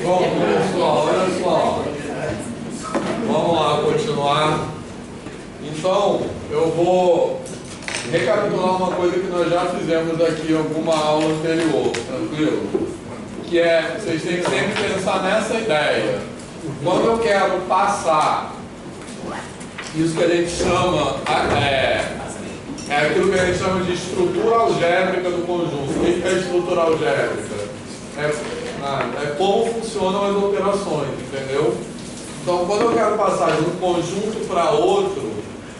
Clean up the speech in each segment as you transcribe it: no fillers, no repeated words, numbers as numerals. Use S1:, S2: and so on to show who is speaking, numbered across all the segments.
S1: Bom, pessoal, olha só. Vamos lá continuar. Então, eu vou recapitular uma coisa que nós já fizemos aqui em alguma aula anterior, tranquilo? Que é, vocês têm que sempre pensar nessa ideia. Quando eu quero passar isso que a gente chama, é aquilo que a gente chama de estrutura algébrica do conjunto. O que é estrutura algébrica? É como funcionam as operações, entendeu? Então, quando eu quero passar de um conjunto para outro,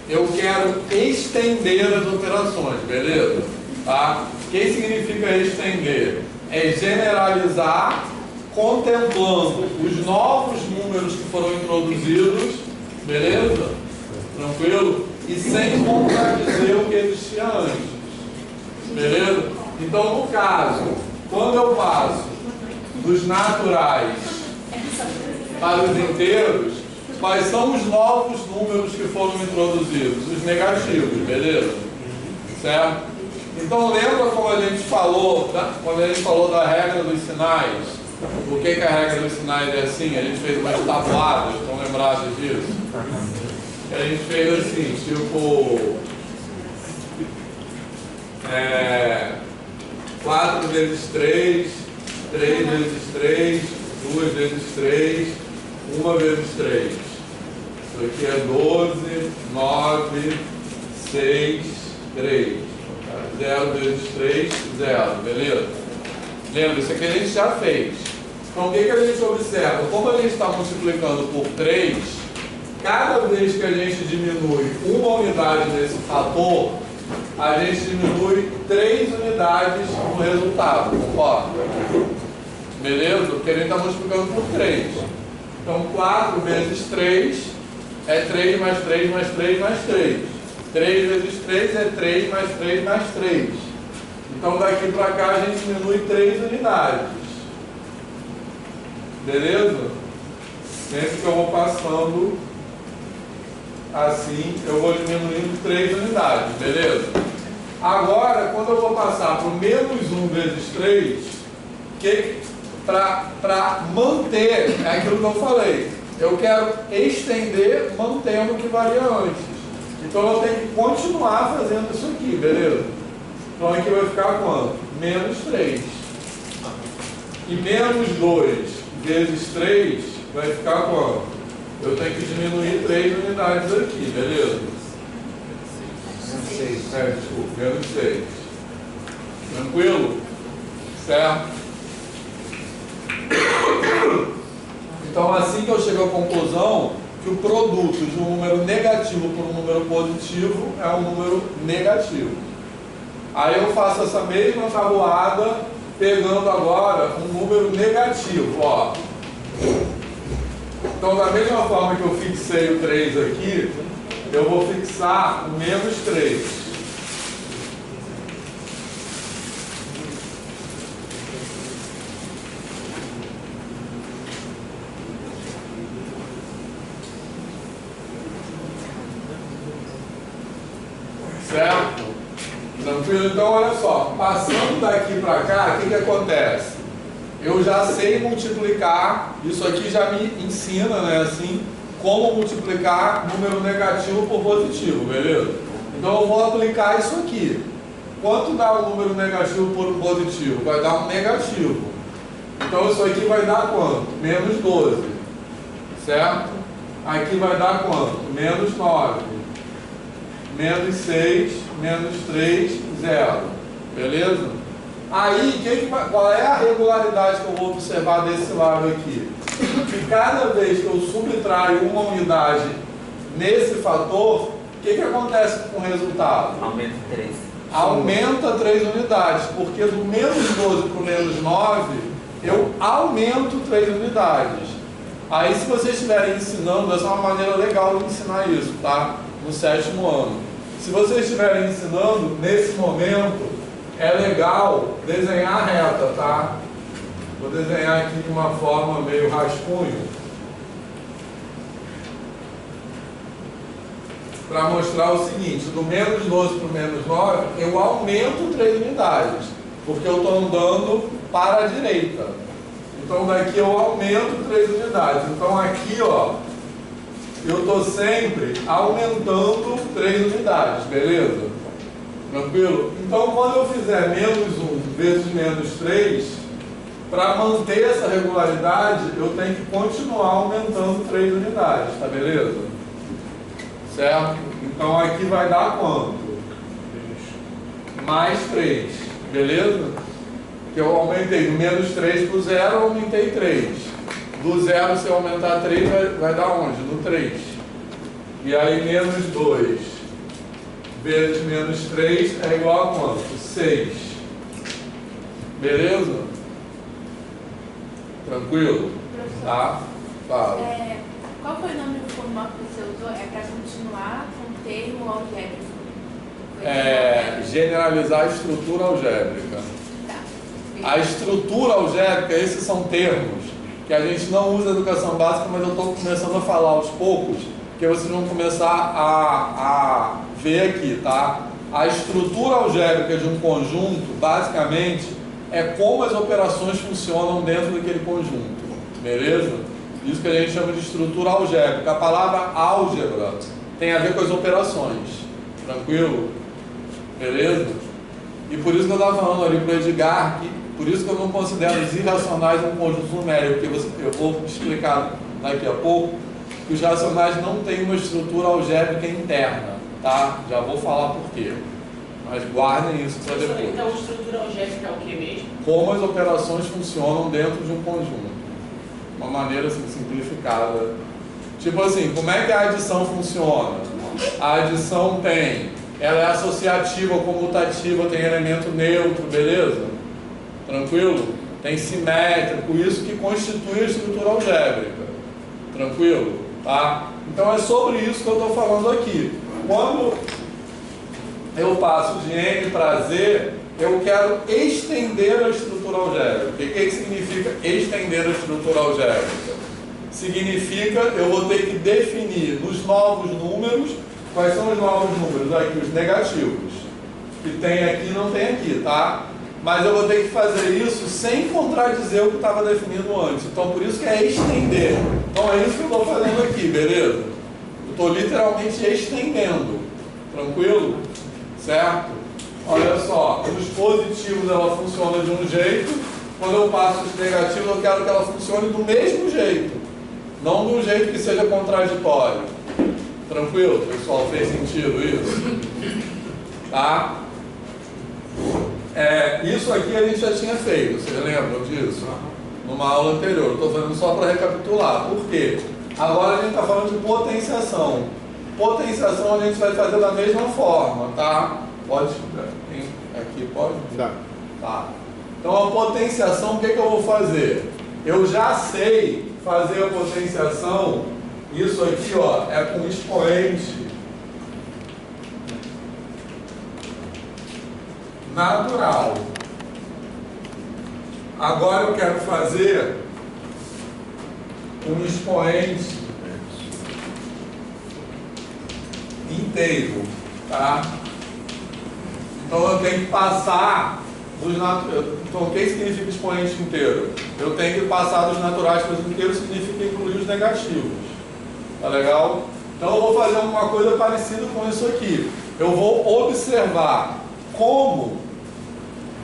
S1: eu quero estender as operações, beleza? Tá? O que significa estender? É generalizar contemplando os novos números que foram introduzidos, beleza? Tranquilo? E sem contradizer o que existia antes, beleza? Então, no caso, quando eu passo dos naturais para os inteiros, quais são os novos números que foram introduzidos? Os negativos, beleza? Certo? Então lembra como a gente falou, quando a gente falou da regra dos sinais? Por que a regra dos sinais é assim? A gente fez umas tabuadas, estão lembrados disso? A gente fez assim, tipo 4 vezes 3, 3 vezes 3, 2 vezes 3, 1 vezes 3. Isso aqui é 12, 9, 6, 3. 0 vezes 3, 0. Beleza? Lembra, isso aqui a gente já fez. Então o que a gente observa? Como a gente está multiplicando por 3, cada vez que a gente diminui uma unidade desse fator, a gente diminui 3 unidades no resultado, concorda? Beleza? Porque a gente está multiplicando por 3. Então 4 vezes 3 é 3 mais 3 mais 3 mais 3. 3 vezes 3 é 3 mais 3 mais 3. Então daqui para cá a gente diminui 3 unidades. Beleza? Sempre que eu vou passando assim, eu vou diminuindo 3 unidades. Beleza? Agora, quando eu vou passar para o menos 1 vezes 3, para manter, é aquilo que eu falei. Eu quero estender mantendo o que varia antes. Então eu tenho que continuar fazendo isso aqui, beleza? Então aqui vai ficar quanto? Menos 3. E menos 2 vezes 3 vai ficar quanto? Eu tenho que diminuir 3 unidades aqui, beleza? Desculpa, menos 6. Tranquilo? Certo? Então assim que eu chego à conclusão que o produto de um número negativo por um número positivo é um número negativo. Aí eu faço essa mesma tabuada pegando agora um número negativo, ó. Então da mesma forma que eu fixei o 3 aqui, eu vou fixar o menos 3. Certo? Tranquilo? Então, olha só. Passando daqui para cá, o que acontece? Eu já sei multiplicar, isso aqui já me ensina, né, assim, como multiplicar número negativo por positivo, beleza? Então, eu vou aplicar isso aqui. Quanto dá um número negativo por um positivo? Vai dar um negativo. Então, isso aqui vai dar quanto? Menos 12. Certo? Aqui vai dar quanto? Menos 9. Menos 6, menos 3, 0. Beleza? Aí, qual é a regularidade que eu vou observar desse lado aqui? Que cada vez que eu subtraio uma unidade nesse fator, o que acontece com o resultado?
S2: Aumenta 3.
S1: Aumenta 3 unidades, porque do menos 12 para o menos 9, eu aumento 3 unidades. Aí, se vocês estiverem ensinando, essa é uma maneira legal de ensinar isso, tá? No 7º ano. Se vocês estiverem ensinando, nesse momento, é legal desenhar a reta, tá? Vou desenhar aqui de uma forma meio rascunho. Para mostrar o seguinte, do menos 12 para o menos 9, eu aumento 3 unidades. Porque eu estou andando para a direita. Então daqui eu aumento 3 unidades. Então aqui, ó, eu estou sempre aumentando 3 unidades, beleza? Tranquilo? Então quando eu fizer menos 1 vezes menos 3, para manter essa regularidade, eu tenho que continuar aumentando 3 unidades, tá beleza? Certo? Então aqui vai dar quanto? Mais 3, beleza? Que eu aumentei do menos 3 para o 0, eu aumentei 3. Do 0, se eu aumentar 3, vai dar onde? No 3. E aí menos 2 vezes menos 3 é igual a quanto? 6. Beleza? Tranquilo?
S2: Professor,
S1: Tá? Fala.
S2: qual foi o nome formal que você usou? É para continuar com o termo algébrico?
S1: Generalizar a estrutura algébrica.
S2: Tá.
S1: A estrutura algébrica, esses são termos que a gente não usa na educação básica, mas eu estou começando a falar aos poucos, que vocês vão começar a ver aqui, tá? A estrutura algébrica de um conjunto, basicamente, é como as operações funcionam dentro daquele conjunto, beleza? Isso que a gente chama de estrutura algébrica. A palavra álgebra tem a ver com as operações, tranquilo? Beleza? E por isso que eu estava falando ali para o Edgar, que por isso que eu não considero os irracionais um conjunto numérico, porque eu vou explicar daqui a pouco que os racionais não têm uma estrutura algébrica interna, tá? Já vou falar por quê. Mas guardem isso para depois.
S3: Então, estrutura algébrica é o que mesmo?
S1: Como as operações funcionam dentro de um conjunto. Uma maneira assim, simplificada. Tipo assim, como é que a adição funciona? A adição ela é associativa, comutativa, tem elemento neutro, beleza? Tranquilo? Tem simétrico, isso que constitui a estrutura algébrica. Tranquilo? Tá? Então é sobre isso que eu estou falando aqui. Quando eu passo de N para Z, eu quero estender a estrutura algébrica. O que significa estender a estrutura algébrica? Significa eu vou ter que definir nos novos números, quais são os novos números? Aqui, os negativos. Que tem aqui e não tem aqui, tá? Mas eu vou ter que fazer isso sem contradizer o que estava definido antes. Então, por isso que é estender. Então, é isso que eu estou fazendo aqui, beleza? Eu estou literalmente estendendo. Tranquilo? Certo? Olha só, os positivos ela funciona de um jeito, quando eu passo os negativos eu quero que ela funcione do mesmo jeito, não de um jeito que seja contraditório. Tranquilo, pessoal? Fez sentido isso? Tá? Isso aqui a gente já tinha feito, vocês lembram disso? Numa aula anterior, estou fazendo só para recapitular. Por quê? Agora a gente está falando de potenciação. Potenciação a gente vai fazer da mesma forma, tá? Pode? Aqui pode?
S4: Dá.
S1: Tá. Então a potenciação, o que eu vou fazer? Eu já sei fazer a potenciação, isso aqui, ó, é com expoente natural. Agora eu quero fazer um expoente inteiro, tá? Então eu tenho que passar dos naturais. Então o que significa expoente inteiro? Eu tenho que passar dos naturais para os inteiros, significa incluir os negativos. Tá legal? Então eu vou fazer uma coisa parecida com isso aqui. Eu vou observar como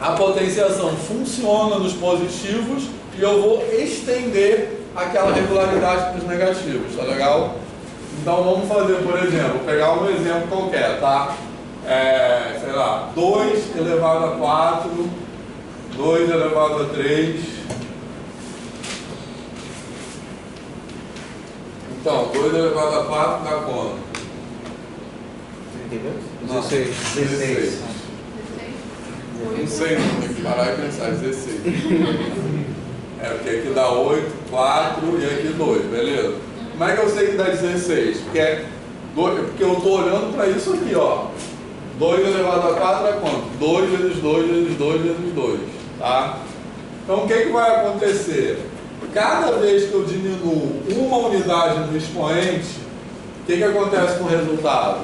S1: a potenciação funciona nos positivos e eu vou estender aquela regularidade para os negativos, tá legal? Então vamos fazer, por exemplo, pegar um exemplo qualquer, tá? Sei lá, 2 elevado a 4, 2 elevado a 3. Então, 2 elevado a 4 dá quanto?
S4: 16.
S1: 16. Não sei, não, tem que parar e pensar, 16. Porque aqui dá 8, 4 e aqui 2, beleza? Como é que eu sei que dá 16? Porque eu estou olhando para isso aqui, ó. 2 elevado a 4 é quanto? 2 vezes 2 vezes 2 vezes 2, tá? Então o que vai acontecer? Cada vez que eu diminuo uma unidade no expoente, o que acontece com o resultado?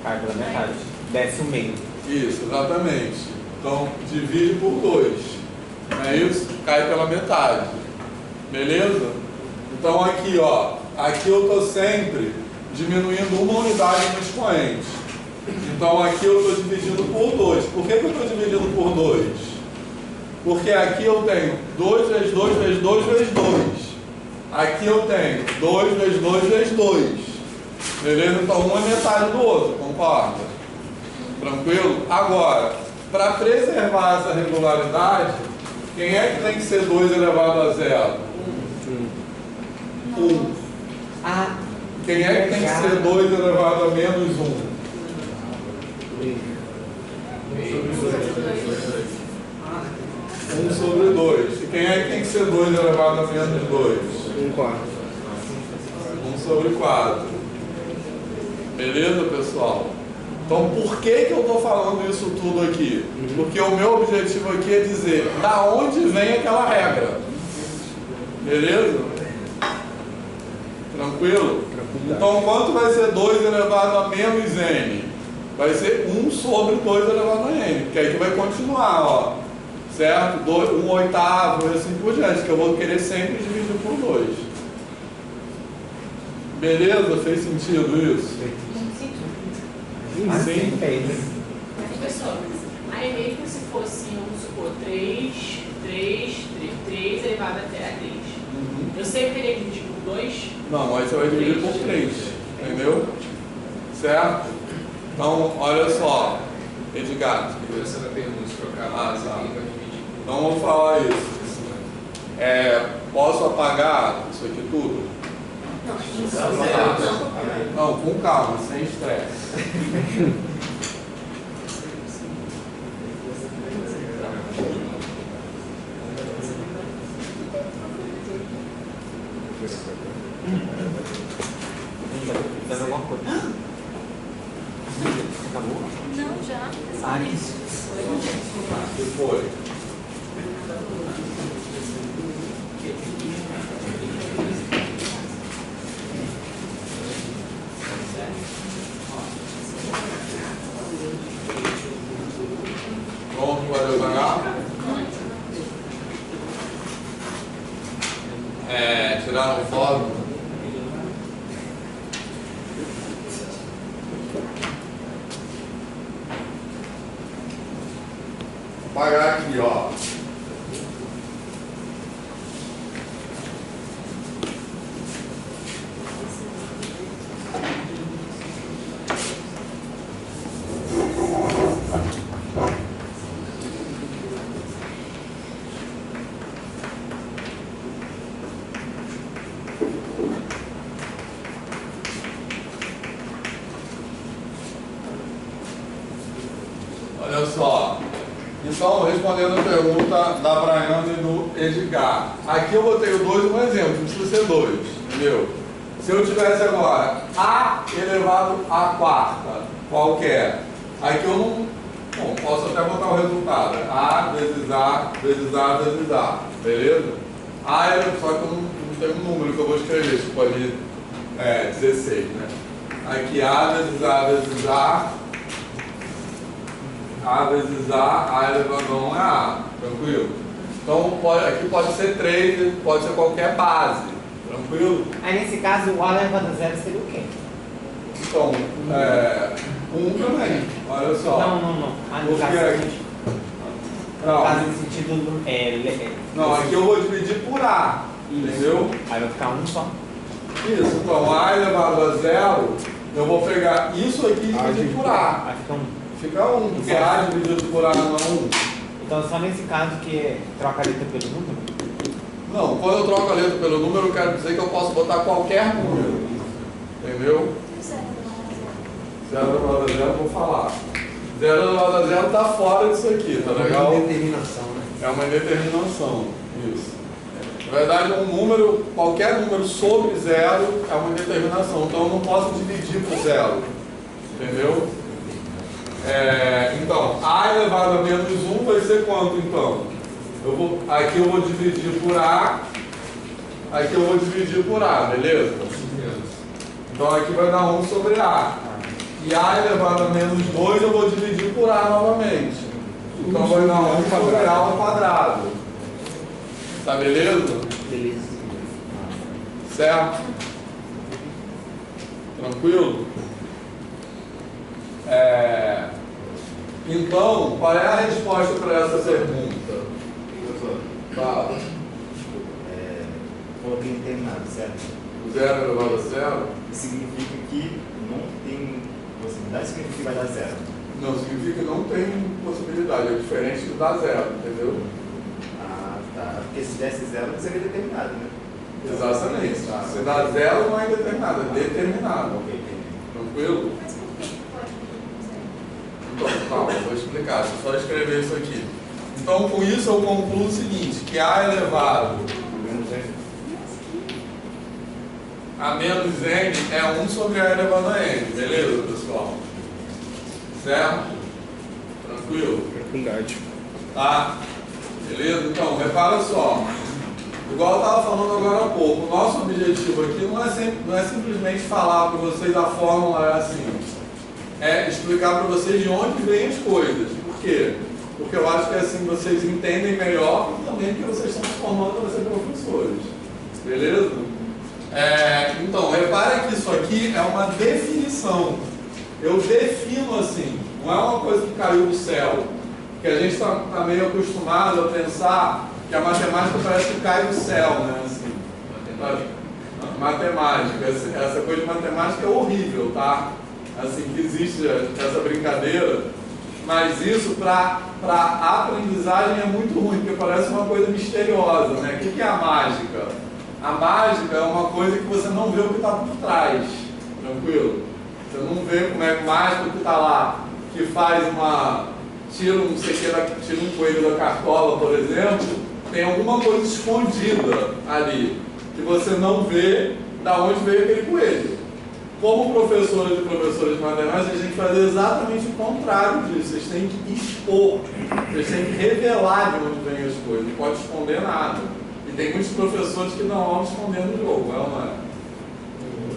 S4: Cai pela metade. Desce o meio.
S1: Isso, exatamente. Então divide por 2. Não é isso? Cai pela metade. Beleza? Então aqui, ó, aqui eu estou sempre diminuindo uma unidade no expoente. Então aqui eu estou dividindo por 2. Por que eu estou dividindo por 2? Porque aqui eu tenho 2 vezes 2 vezes 2 vezes 2. Aqui eu tenho 2 vezes 2 vezes 2. Beleza? Então um é metade do outro, concorda? Tranquilo? Agora, para preservar essa regularidade, quem é que tem que ser 2 elevado a 0? 1. Quem é que tem que ser 2 elevado a menos 1? 1 sobre 2. E quem é que tem que ser 2 elevado a menos 2?
S4: 1 quarto.
S1: 1 sobre 4. Beleza, pessoal? Então, por que eu estou falando isso tudo aqui? Porque o meu objetivo aqui é dizer da onde vem aquela regra. Beleza? Tranquilo? Então, quanto vai ser 2 elevado a menos n? Vai ser 1 sobre 2 elevado a n. Que aí que vai continuar, ó. Certo? 1 oitavo e assim por diante. Que eu vou querer sempre dividir por 2. Beleza? Fez sentido isso? Sim.
S3: Professor, aí mesmo se fosse, vamos supor, 3 elevado até a 3. Eu sempre teria que dividir por 2?
S1: Não, mas você vai dividir por 3. Entendeu? Certo? Então, olha só. Edgar. Então vamos falar isso. Posso apagar isso aqui tudo? Não, com calma, sem estresse.
S4: Alguma coisa. Acabou?
S2: Não, já.
S1: Que foi? Pronto para desenhar? Tiraram foto? Vou apagar aqui, ó. Olha só. Então, respondendo a pergunta da Braiana e do Edgar. Aqui eu botei o 2 como exemplo, não precisa ser 2, entendeu? Se eu tivesse agora A elevado a quarta, qualquer, aqui eu não... Bom, posso até botar o resultado. A vezes A, vezes A, vezes A. Beleza? A é só que eu não tenho um número que eu vou escrever, isso pode ir 16, né? Aqui A vezes A vezes A. A vezes A elevado a 1 é A, tranquilo? Então aqui pode ser 3, pode ser qualquer base, tranquilo?
S5: Aí nesse caso o A elevado a 0 seria o quê?
S1: Então, 1 também, olha só.
S5: Não. No caso,
S1: Não,
S5: no sentido
S1: não, aqui eu vou dividir por A, entendeu?
S5: Aí vai ficar 1 só.
S1: Isso, então A elevado a 0, eu vou pegar isso aqui e dividir por A.
S5: Aí fica 1.
S1: Fica 1, porque A dividido por A não é 1.
S5: Então só nesse caso que troca a letra pelo número?
S1: Não, quando eu troco a letra pelo número, eu quero dizer que eu posso botar qualquer número. Entendeu? 0 elevado a 0, eu vou falar. 0 elevado a 0 está fora disso aqui, tá legal?
S4: É uma indeterminação, né?
S1: É uma indeterminação, isso. Na verdade, um número, qualquer número sobre 0 é uma indeterminação. Então eu não posso dividir por 0. Entendeu? Então, A elevado a menos 1 vai ser quanto, então? Aqui eu vou dividir por A, aqui eu vou dividir por A, beleza? Então aqui vai dar 1 sobre A. E A elevado a menos 2 eu vou dividir por A novamente. Então vai dar 1 sobre A ao quadrado. Tá beleza?
S4: Beleza.
S1: Certo? Tranquilo? Então, qual é a resposta para essa pergunta? Fala.
S6: Coloquei determinado, certo?
S1: O 0 elevado a 0?
S6: Significa que não tem possibilidade, significa que vai dar zero.
S1: Não, significa que não tem possibilidade, é diferente do dar 0, entendeu?
S6: Ah, tá. Porque se desse zero, não seria determinado, né?
S1: Exatamente. Se dá 0 não é indeterminado, é determinado.
S6: Ok, entendi.
S1: Tranquilo?
S2: Mas por que pode
S1: Então, calma, eu vou explicar, deixa eu só escrever isso aqui. Então, com isso eu concluo o seguinte, que A elevado a menos N é 1 sobre A elevado a N, beleza, pessoal? Certo? Tranquilo?
S4: Tranquilidade.
S1: Tá? Beleza? Então, repara só. Igual eu estava falando agora há pouco, o nosso objetivo aqui não é simplesmente falar para vocês a fórmula é assim. É explicar para vocês de onde vêm as coisas. Por quê? Porque eu acho que assim vocês entendem melhor e também porque vocês estão se formando para ser professores. Beleza? Então, repare que isso aqui é uma definição. Eu defino assim, não é uma coisa que caiu do céu. Que a gente está meio acostumado a pensar que a matemática parece que cai do céu, né? Assim, matemática. Essa coisa de matemática é horrível, tá? Assim, que existe essa brincadeira. Mas isso para aprendizagem é muito ruim, porque parece uma coisa misteriosa, né? O que é a mágica? A mágica é uma coisa que você não vê o que está por trás, tranquilo? Você não vê como é que o mágico que está lá, que faz tira um coelho da cartola, por exemplo, tem alguma coisa escondida ali, que você não vê da onde veio aquele coelho. Como professores e professores de matemática, a gente faz exatamente o contrário disso. Vocês têm que expor, vocês têm que revelar de onde vêm as coisas, não pode esconder nada. E tem muitos professores que não vão escondendo o jogo, não é?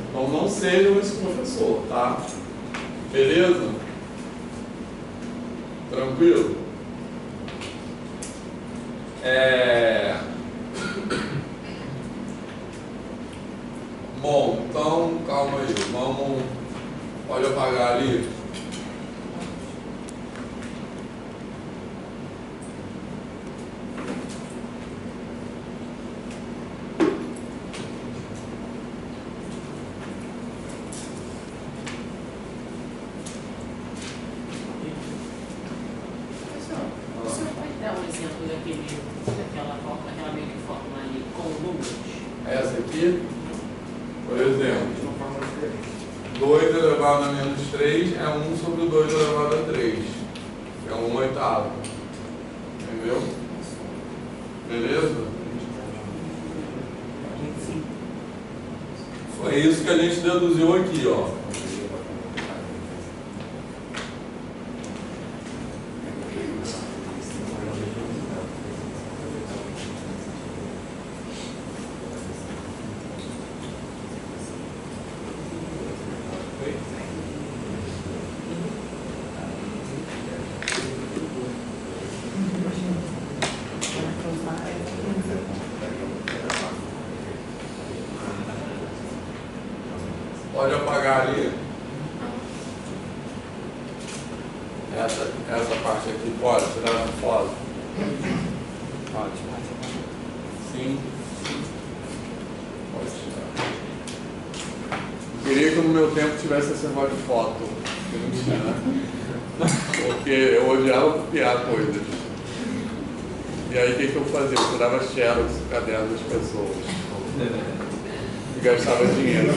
S1: Então não sejam esse professor, tá? Beleza? Tranquilo? Bom, então calma aí, pode apagar ali.
S3: O senhor pode dar um exemplo daquela meio de fórmula ali com números?
S1: Essa aqui, por exemplo, 2 elevado a menos 3 é 1 sobre 2 elevado a 3. É 1/8. Entendeu? Beleza? Foi isso que a gente deduziu aqui, ó. Pode apagar ali. Essa parte aqui pode tirar na foto?
S5: Pode.
S1: Sim. Pode tirar. Eu queria que no meu tempo tivesse esse negócio de foto. Que não tinha, né? Porque eu odiava copiar coisas. E aí o que eu fazia? Eu tirava xerox do caderno das pessoas. E gastava dinheiro.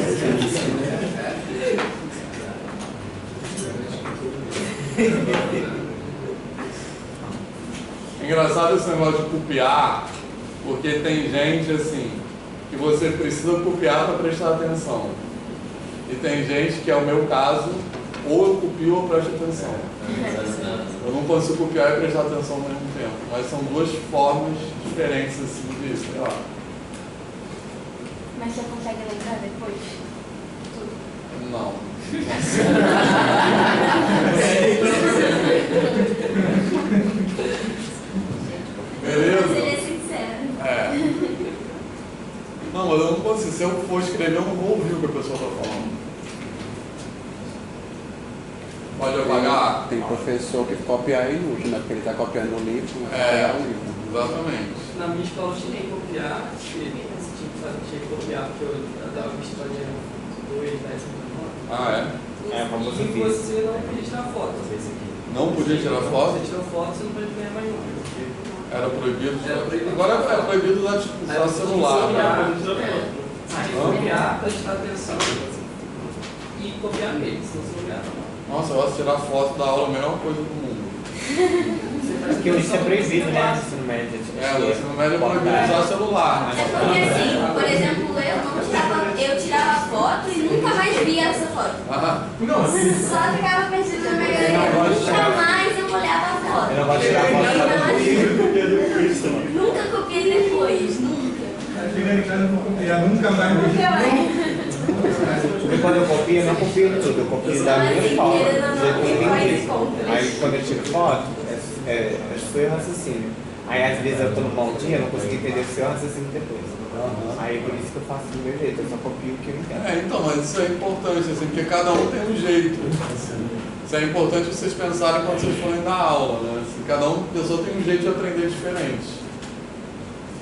S1: Engraçado esse negócio de copiar, porque tem gente assim, que você precisa copiar para prestar atenção. E tem gente que é o meu caso, ou eu copio ou presto atenção. Eu não consigo copiar e prestar atenção ao mesmo tempo, mas são duas formas diferentes assim de, sei lá.
S2: Mas você consegue lembrar depois? Tudo.
S1: Não.
S2: Mas ele
S1: Beleza?
S2: é sincero.
S1: Não, mas eu não consigo. Se eu for escrever, eu não vou ouvir o que a pessoa está falando. Pode apagar?
S7: Tem professor que copia inútil, né? Porque ele está copiando o livro, mas
S1: É,
S7: copiar o livro.
S1: exatamente.
S8: Na minha escola eu tinha que copiar, tinha que copiar, porque eu dava história 2, 10, 9.
S1: Ah, é?
S5: É, vamos
S8: E
S5: ver.
S8: você não podia tirar foto.
S1: Não podia tirar foto?
S8: Você tirou foto, você não pode ganhar mais nunca.
S1: Era proibido?
S8: Era proibido.
S1: Agora é proibido usar celular. Né?
S8: Aí copiar, prestar atenção e copiar mesmo, se não copiar não.
S1: Nossa, eu gosto de tirar foto da aula, a melhor coisa do mundo.
S5: Porque isso é proibido, né? No ensino médio.
S1: No ensino médio é proibido usar celular.
S9: É porque assim, por exemplo, eu tirava foto e nunca mais via essa foto.
S1: Ah,
S9: Só ficava pensando na minha galera, nunca mais eu olhava a foto.
S5: Eu não gosto de tirar foto da
S9: Nunca copiei depois, nunca.
S10: Chegar em casa e não copiar, nunca mais.
S9: Nunca mais.
S5: Porque quando eu copio, eu não copio tudo, eu copio da minha forma, do jeito que eu entendi. Aí quando eu tiro foto, é seu raciocínio. Aí às vezes eu tô num mau dia, eu não consigo entender o seu raciocínio depois. Aí por isso que eu faço do meu jeito, eu só copio o que eu entendo.
S1: então, mas isso é importante, assim, porque cada um tem um jeito. Isso é importante vocês pensarem quando vocês forem dar aula, né? Assim, cada pessoa tem um jeito de aprender diferente.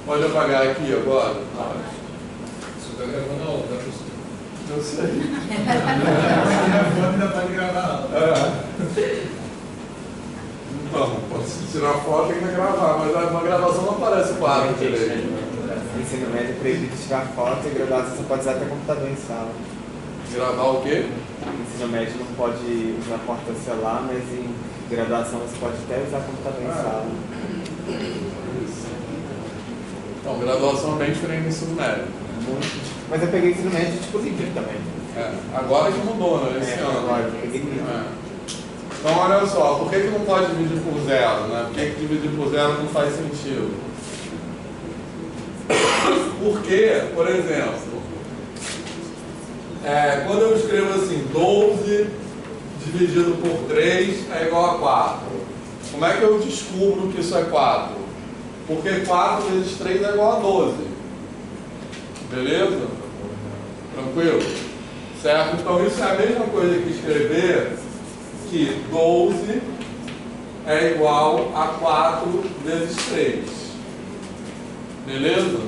S1: Pode apagar aqui agora?
S10: Você está gravando a aula, tá, professor?
S1: Eu sei.
S10: A foto ainda pode gravar a aula.
S1: Então, pode tirar foto e ainda gravar, mas na gravação não aparece o quadro direito.
S5: Ensino médio é proibido tirar foto e graduação você pode usar até computador em sala.
S1: Gravar o quê?
S5: Ensino médio não pode usar porta celular, mas em graduação você pode até usar computador em sala.
S1: Então, graduação é bem diferente do ensino médio.
S5: Muito. Mas eu peguei ensino médio tipo livre também.
S1: Agora que mudou, né? Esse ano.
S5: Agora eu peguei livre.
S1: Então, olha só, por que não pode dividir por zero, né? Por que dividir por zero não faz sentido? Porque, por exemplo, quando eu escrevo assim, 12 dividido por 3 é igual a 4. Como é que eu descubro que isso é 4? Porque 4 vezes 3 é igual a 12. Beleza? Tranquilo? Certo? Então isso é a mesma coisa que escrever que 12 é igual a 4 vezes 3. Beleza?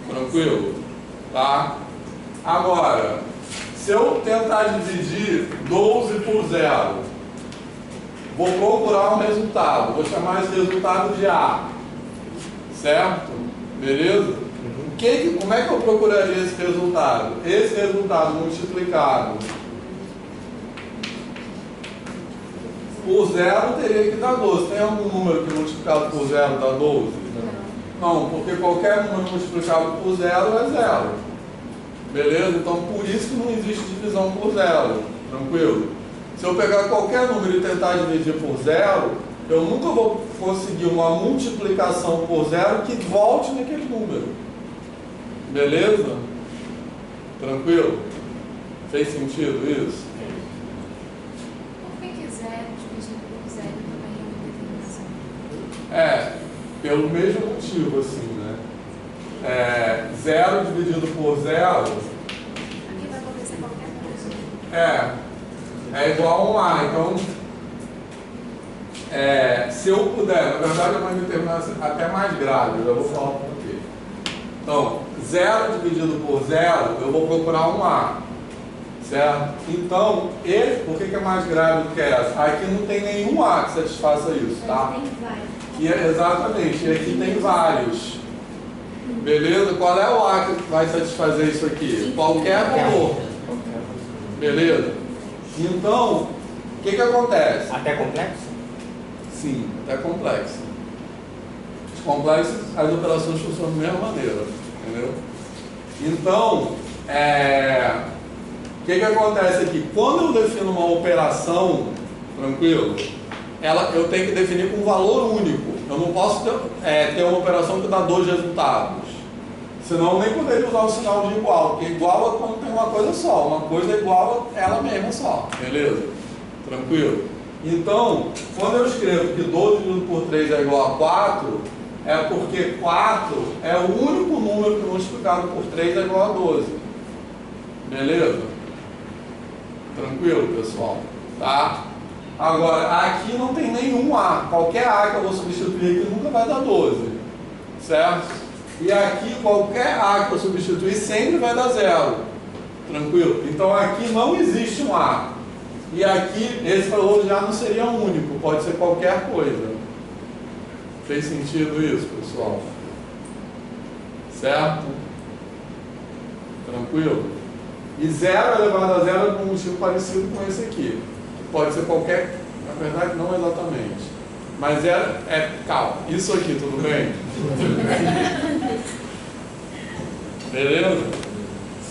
S1: Tranquilo? Tá? Agora, se eu tentar dividir 12 por 0, vou procurar um resultado. Vou chamar esse resultado de A. Certo? Beleza? Como é que eu procuraria esse resultado? Esse resultado multiplicado por 0 teria que dar 12. Tem algum número que multiplicado por 0 dá 12? Não, porque qualquer número multiplicado por 0 é 0. Beleza? Então por isso que não existe divisão por 0. Tranquilo? Se eu pegar qualquer número e tentar dividir por 0, eu nunca vou conseguir uma multiplicação por 0 que volte naquele número. Beleza? Tranquilo? Fez sentido isso?
S2: Por que 0 dividido por 0 também é uma determinação?
S1: Pelo mesmo motivo, assim, né? 0 dividido por 0
S2: Aqui vai acontecer qualquer coisa.
S1: é igual a um A. Então, se eu puder, na verdade é uma determinação até mais grave, eu já vou falar um pouquinho. Então, 0 dividido por 0, eu vou procurar um A. Certo? Então, por que é mais grave do que essa? Aqui não tem nenhum A que satisfaça isso, tá? Exatamente, e aqui tem vários. Beleza? Qual é o A que vai satisfazer isso aqui? Qualquer valor. Beleza? Então, o que acontece?
S5: Até complexo?
S1: Sim, até complexo. Os complexos, as operações funcionam da mesma maneira. Entendeu? Então, o que acontece aqui? Quando eu defino uma operação, tranquilo, eu tenho que definir com um valor único. Eu não posso ter uma operação que dá 2 resultados. Senão eu nem poderia usar o sinal de igual, porque igual é quando tem uma coisa só. Uma coisa é igual a ela mesma só. Beleza? Tranquilo? Então, quando eu escrevo que 12 dividido por 3 é igual a 4, é porque 4 é o único número que multiplica multiplicado por 3 é igual a 12. Beleza? Tranquilo, pessoal? Tá? Agora, aqui não tem nenhum A. Qualquer A que eu vou substituir aqui nunca vai dar 12. Certo? E aqui, qualquer A que eu substituir sempre vai dar 0. Tranquilo? Então, aqui não existe um A. E aqui, esse valor já não seria único. Pode ser qualquer coisa. Fez sentido isso, pessoal? Certo? Tranquilo? E 0 elevado a 0 é um motivo parecido com esse aqui. Pode ser qualquer, na verdade não exatamente. Mas 0 calma, isso aqui, tudo bem? Beleza?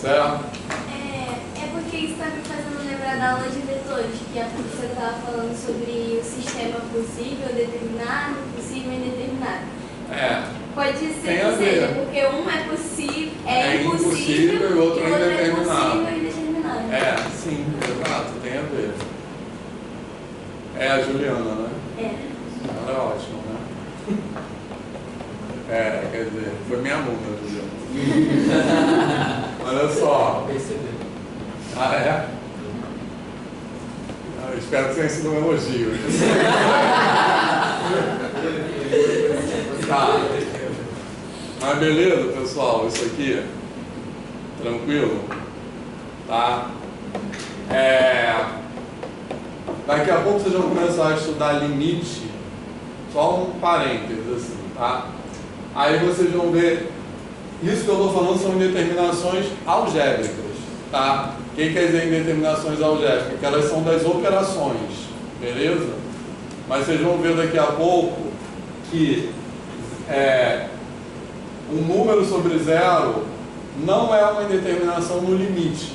S1: Certo?
S9: É porque isso está me fazendo lembrar da aula de vetores, que a professora estava falando sobre o sistema possível, determinado, possível e indeterminado. Pode ser que seja, porque um é possível, é impossível
S1: e o outro é
S9: indeterminado. Possível e indeterminado.
S1: Sim, exato, tem a ver. É a Juliana, né? Ela é ótima, né? Quer dizer, foi minha aluna, Juliana. Olha só. Ah, é? Eu espero que tenha sido um elogio. Tá. Mas beleza, pessoal, isso aqui, tranquilo? Tá? Daqui a pouco vocês vão começar a estudar limite, só um parênteses assim, tá? Aí vocês vão ver, isso que eu estou falando são indeterminações algébricas, tá? O que quer dizer indeterminações algébricas? Que elas são das operações, beleza? Mas vocês vão ver daqui a pouco que um número sobre 0 não é uma indeterminação no limite.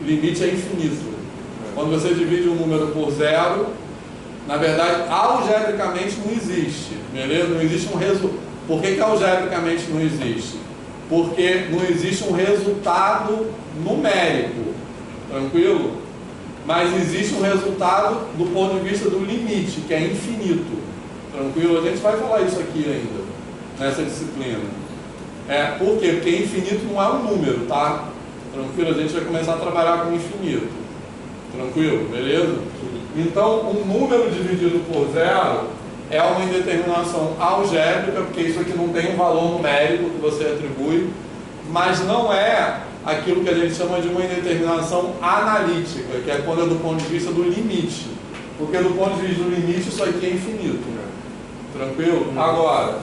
S1: O limite é infinito. Quando você divide um número por 0, na verdade, algebricamente não existe. Beleza? Não existe um resultado. Por que algebricamente não existe? Porque não existe um resultado numérico. Tranquilo? Mas existe um resultado do ponto de vista do limite, que é infinito. Tranquilo? A gente vai falar isso aqui ainda, nessa disciplina. Por quê? Porque infinito não é um número, tá? Tranquilo? A gente vai começar a trabalhar com infinito. Tranquilo? Beleza? Então, um número dividido por 0 é uma indeterminação algébrica, porque isso aqui não tem um valor numérico que você atribui, mas não é aquilo que a gente chama de uma indeterminação analítica, que é quando é do ponto de vista do limite. Porque do ponto de vista do limite, isso aqui é infinito. Tranquilo? Agora,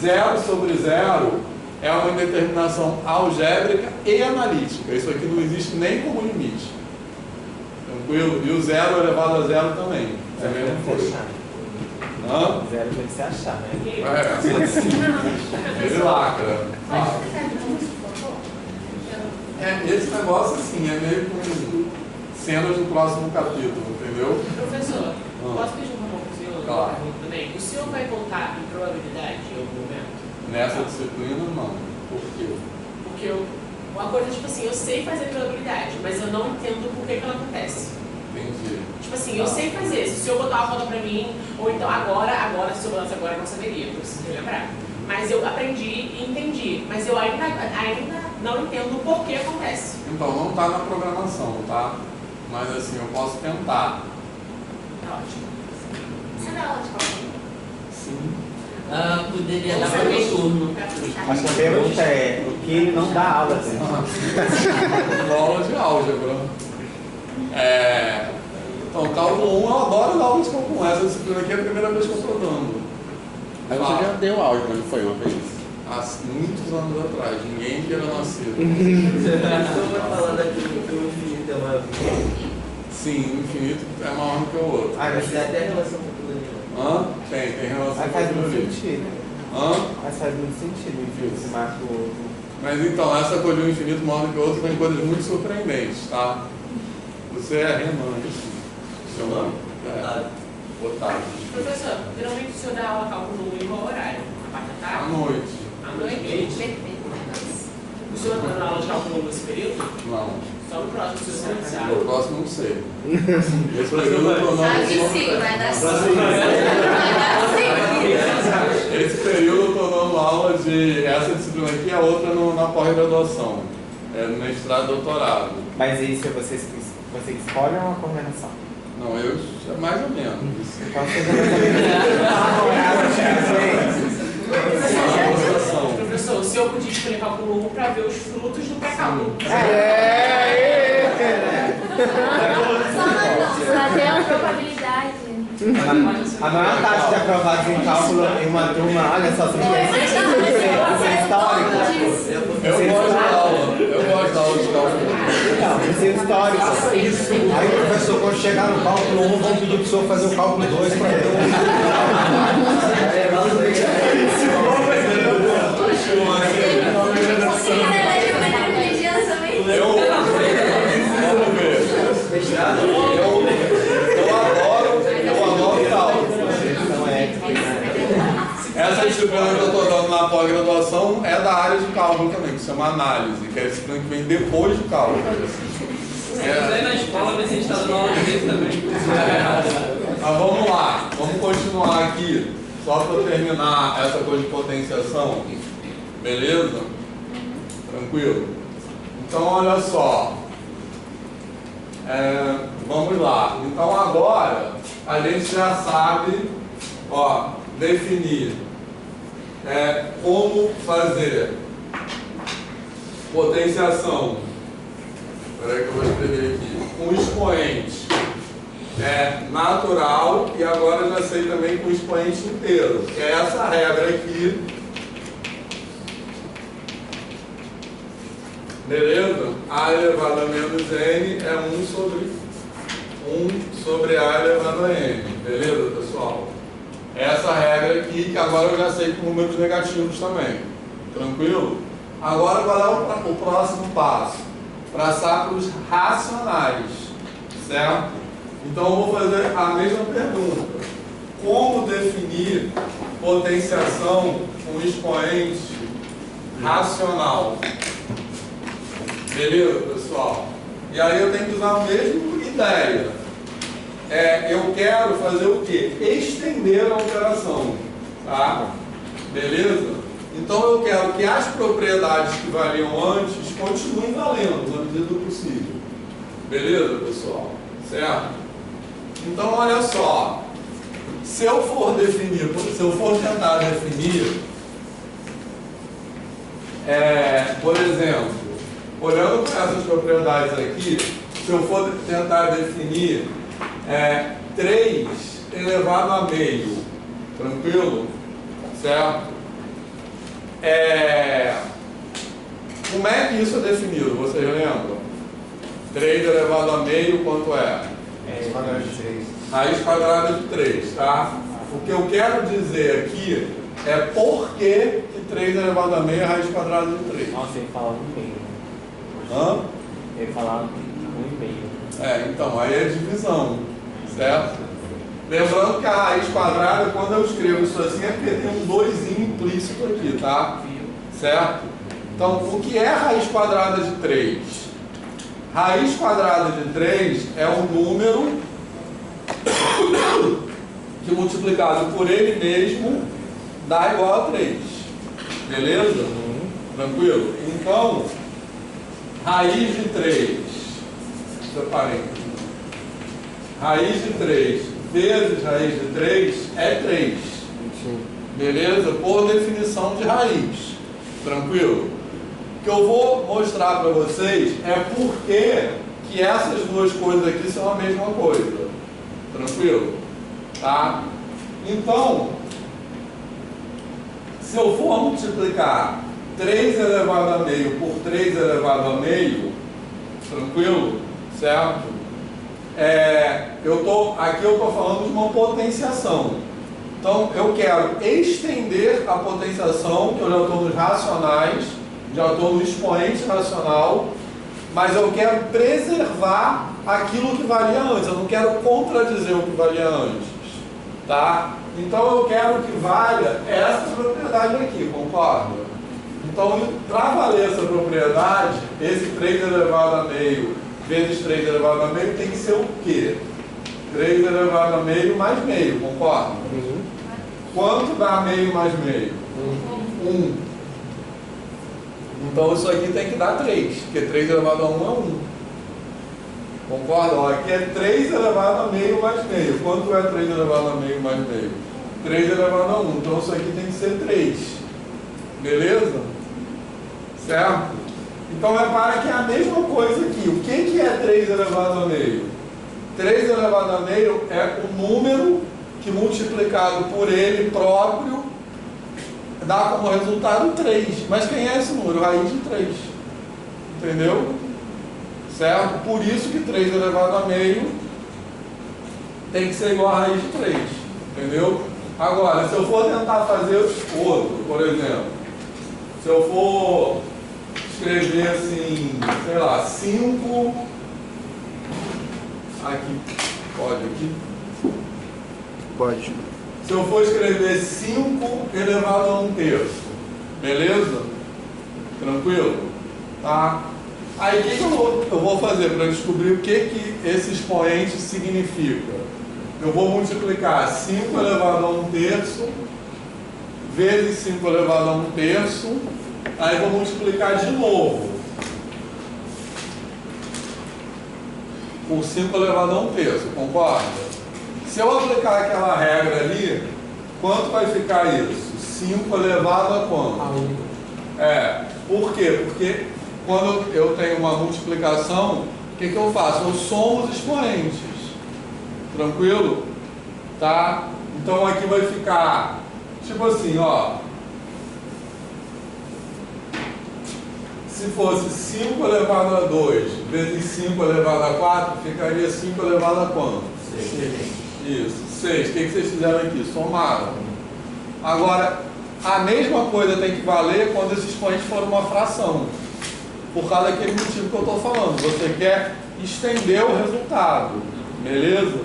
S1: 0 sobre 0 é uma indeterminação algébrica e analítica. Isso aqui não existe nem como limite. Tranquilo? E o 0 elevado a 0 também. É a mesma coisa. Hã?
S5: 0 tem que se achar, né?
S1: Ele lacra. Esse negócio assim, é meio com cenas do próximo capítulo, entendeu?
S3: Professor, posso pedir um senhor?
S1: Claro.
S3: Também. O senhor vai contar em probabilidade em algum momento?
S1: Nessa disciplina, não. Por quê?
S3: Porque uma coisa, tipo assim, eu sei fazer probabilidade, mas eu não entendo por que ela acontece.
S1: Entendi.
S3: Tipo assim, eu sei fazer. Se o senhor botar uma foto pra mim, ou então agora, se o senhor botasse agora, eu não saberia, eu preciso lembrar. Mas eu aprendi e entendi. Mas eu ainda não entendo por que acontece.
S1: Então, não está na programação, tá? Mas assim, eu posso tentar.
S3: Tá ótimo.
S9: Você dá aula de cálculo?
S1: Sim.
S8: Poderia dar para o turno.
S5: A pergunta é o que ele não dá aula, gente.
S1: Dou aula de álgebra. Então, cálculo 1, eu adoro dar aula de cálculo 1. Essa disciplina aqui é a primeira vez que eu estou dando.
S7: Aí você já deu álgebra, não foi uma vez?
S1: Há muitos anos atrás, ninguém que era nascido.
S8: Então vai falar daquilo que o infinito é maior que o outro.
S1: Sim, o infinito é maior do que o outro.
S8: Mas tem até relação com tudo ali.
S1: Tem relação
S5: Aí
S1: com
S5: faz
S1: aquilo
S5: muito
S1: ali.
S5: sentido.
S1: Mas
S5: faz muito sentido o infinito se marca o outro.
S1: Mas então, essa coisa de um infinito maior do que o outro tem coisas muito surpreendentes, tá? Você é Renan, isso. Seu nome? Otávio.
S3: Professor, geralmente o senhor dá aula cálculo em qual horário? A parte da
S1: À
S3: tarde?
S1: noite.
S3: À noite? O senhor está dando aula de cálculo nesse período?
S1: Não.
S3: Só Só no próximo, se você iniciar.
S1: No próximo não sei. Esse período eu tô não.
S2: Acho que sim, vai dar sim.
S1: Esse período eu estou dando aula de essa disciplina aqui e a outra na pós-graduação. É no mestrado e doutorado.
S5: Mas isso você escolhe uma coordenação?
S1: Não, eu mais ou menos.
S5: Então você
S3: Professor, o senhor podia escolher cálculo 1 para ver os frutos do pré-cálculo.
S9: Até a probabilidade.
S5: A maior taxa de aprovados em cálculo em uma turma, olha só, você histórico.
S1: Eu gosto da aula de cálculo.
S5: Então, isso é histórico.
S10: Aí, professor, quando chegar no cálculo 1, vamos pedir para o senhor fazer o cálculo 2 para ver.
S1: Eu adoro cálculo. Essa disciplina que eu estou dando na pós-graduação é da área de cálculo também, que se chama análise, que é a disciplina que vem depois do cálculo.
S8: Se quiser ir na escola, ver se a gente está dando aula de direito também.
S1: Mas vamos lá, vamos continuar aqui, só para terminar essa coisa de potenciação. Beleza? Tranquilo? Então, olha só. Vamos lá. Então, agora, a gente já sabe, definir como fazer potenciação. Espera aí que eu vou escrever aqui. Com expoente natural, e agora já sei também com expoente inteiro, que é essa regra aqui. Beleza? A elevado a menos n é 1 sobre a elevado a n. Beleza, pessoal? Essa regra aqui, que agora eu já sei com números negativos também. Tranquilo? Agora, qual é o próximo passo? Passar para os racionais. Certo? Então, eu vou fazer a mesma pergunta. Como definir potenciação com expoente racional? Beleza, pessoal? E aí eu tenho que usar a mesma ideia. Eu quero fazer o quê? Estender a operação. Tá? Beleza? Então eu quero que as propriedades que valiam antes continuem valendo na medida do possível. Beleza, pessoal? Certo? Então olha só. Se eu for tentar definir, por exemplo, olhando para essas propriedades aqui, se eu for tentar definir 3 elevado a meio, tranquilo? Certo? Como é que isso é definido? Vocês lembram? 3 elevado a meio, quanto é?
S10: Raiz quadrada de 3.
S1: Raiz quadrada de 3, tá? O que eu quero dizer aqui é por que 3 elevado a meio é raiz quadrada de 3.
S5: Nossa, ele fala 1,5.
S1: Hã?
S5: Ele fala 1,5.
S1: Então, aí é divisão, certo? Lembrando que a raiz quadrada, quando eu escrevo isso assim, é porque tem um 2 implícito aqui, tá? Certo? Então, o que é raiz quadrada de 3? Raiz quadrada de 3 é um número que multiplicado por ele mesmo dá igual a 3. Beleza? Tranquilo? Então, raiz de 3, separei. Raiz de 3 vezes raiz de 3 é 3. Beleza? Por definição de raiz. Tranquilo? O que eu vou mostrar para vocês é por que essas duas coisas aqui são a mesma coisa. Tranquilo? Tá? Então, se eu for multiplicar 3 elevado a meio por 3 elevado a meio, tranquilo? Certo? Aqui eu estou falando de uma potenciação. Então, eu quero estender a potenciação, que eu já estou nos racionais, já estou no expoente racional, mas eu quero preservar aquilo que valia antes, eu não quero contradizer o que valia antes. Tá? Então, eu quero que valha essa propriedade aqui, concorda? Então, para valer essa propriedade, esse 3 elevado a meio vezes 3 elevado a meio tem que ser o quê? 3 elevado a meio mais meio, concorda? Quanto dá meio mais meio? 1. Então isso aqui tem que dar 3, porque 3 elevado a 1 é 1. Concorda? Ó, aqui é 3 elevado a meio mais meio. Quanto é 3 elevado a meio mais meio? 3 elevado a 1. Então isso aqui tem que ser 3. Beleza? Certo? Então repara que é a mesma coisa aqui. O que é 3 elevado a meio? 3 elevado a meio é o número que multiplicado por ele próprio dá como resultado 3. Mas quem é esse número? Raiz de 3. Entendeu? Certo? Por isso que 3 elevado a meio tem que ser igual a raiz de 3. Entendeu? Agora, se eu for tentar fazer outro, por exemplo, se eu for escrever assim, sei lá, 5, aqui, pode aqui?
S7: Pode.
S1: Se eu for escrever 5 elevado a 1/3, beleza? Tranquilo? Tá? Aí o que eu vou fazer para descobrir o que esse expoente significa? Eu vou multiplicar 5 elevado a 1/3 vezes 5 elevado a 1/3, aí vou multiplicar de novo por 5 elevado a 1/3, concorda? Se eu aplicar aquela regra ali, quanto vai ficar isso? 5 elevado a quanto? Por quê? Porque quando eu tenho uma multiplicação, o que eu faço? Eu somo os expoentes. Tranquilo? Tá? Então aqui vai ficar, tipo assim, ó. Se fosse 5 elevado a 2 vezes 5 elevado a 4, ficaria 5 elevado a quanto? 6. Isso, 6. O que vocês fizeram aqui? Somaram. Agora, a mesma coisa tem que valer quando esse expoente for uma fração. Por causa daquele motivo que eu estou falando. Você quer estender o resultado. Beleza?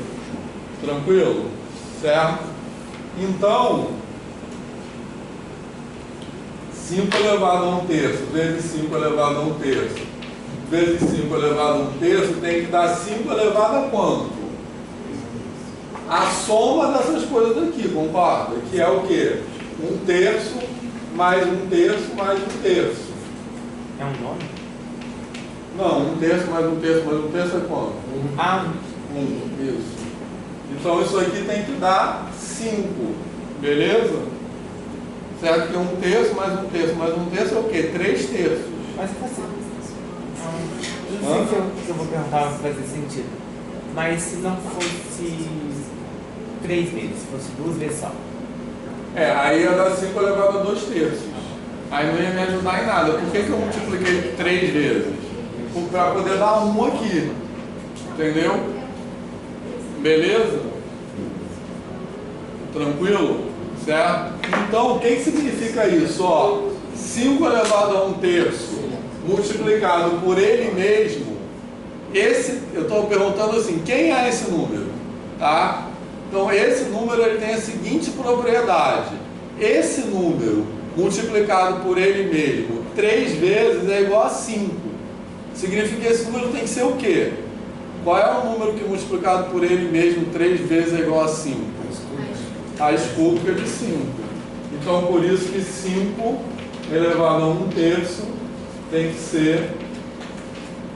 S1: Tranquilo? Certo? Então, 5 elevado a 1/3 vezes 5 elevado a 1/3 vezes 5 elevado a 1/3 tem que dar 5 elevado a quanto? A soma dessas coisas aqui, concorda? Que é o quê? 1/3 mais 1/3 mais 1/3.
S5: É um nome?
S1: Não, 1/3 mais 1/3 mais 1/3 é quanto? 1. Isso. Então isso aqui tem que dar 5. Beleza? Certo que 1/3 mais 1/3 mais 1/3 é o quê? 3/3.
S5: Mas assim, não sei se eu vou perguntar se vai fazer sentido. Mas se não fosse 3 vezes, se fosse 2 vezes só.
S1: Aí ia dar 5 elevado a 2/3. Aí não ia me ajudar em nada. Por que eu multipliquei 3 vezes? Para poder dar 1 aqui. Entendeu? Beleza? Tranquilo? Certo? Então, o que significa isso? Ó, 5 elevado a 1/3 multiplicado por ele mesmo. Eu estou perguntando assim, quem é esse número? Tá? Então, esse número ele tem a seguinte propriedade. Esse número multiplicado por ele mesmo 3 vezes é igual a 5. Significa que esse número tem que ser o quê? Qual é o número que multiplicado por ele mesmo 3 vezes é igual a 5? A escúbica de 5. Então, por isso que 5 elevado a 1/3 tem que ser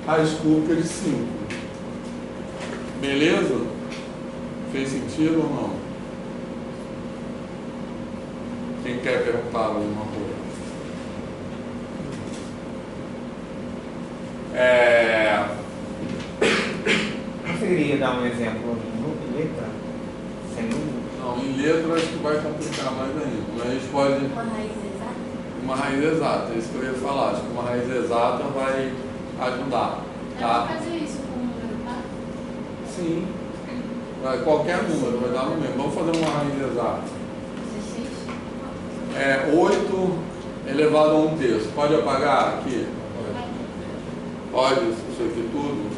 S1: a escúbica de 5. Beleza? Fez sentido ou não? Quem quer perguntar alguma coisa?
S5: Conseguiria dar um exemplo em letra? Sem número?
S1: Não, em letra acho que vai complicar mais ainda. Mas a gente pode.
S9: Uma raiz exata?
S1: Uma raiz exata, é isso que eu ia falar. Acho que uma raiz exata vai ajudar. Tá?
S2: Dá pra fazer isso com o número, tá?
S1: Sim. Qualquer número vai dar no mesmo. Vamos fazer uma raiz exata.
S2: 16?
S1: 8 elevado a 1/3. Pode apagar aqui? Pode, isso aqui tudo.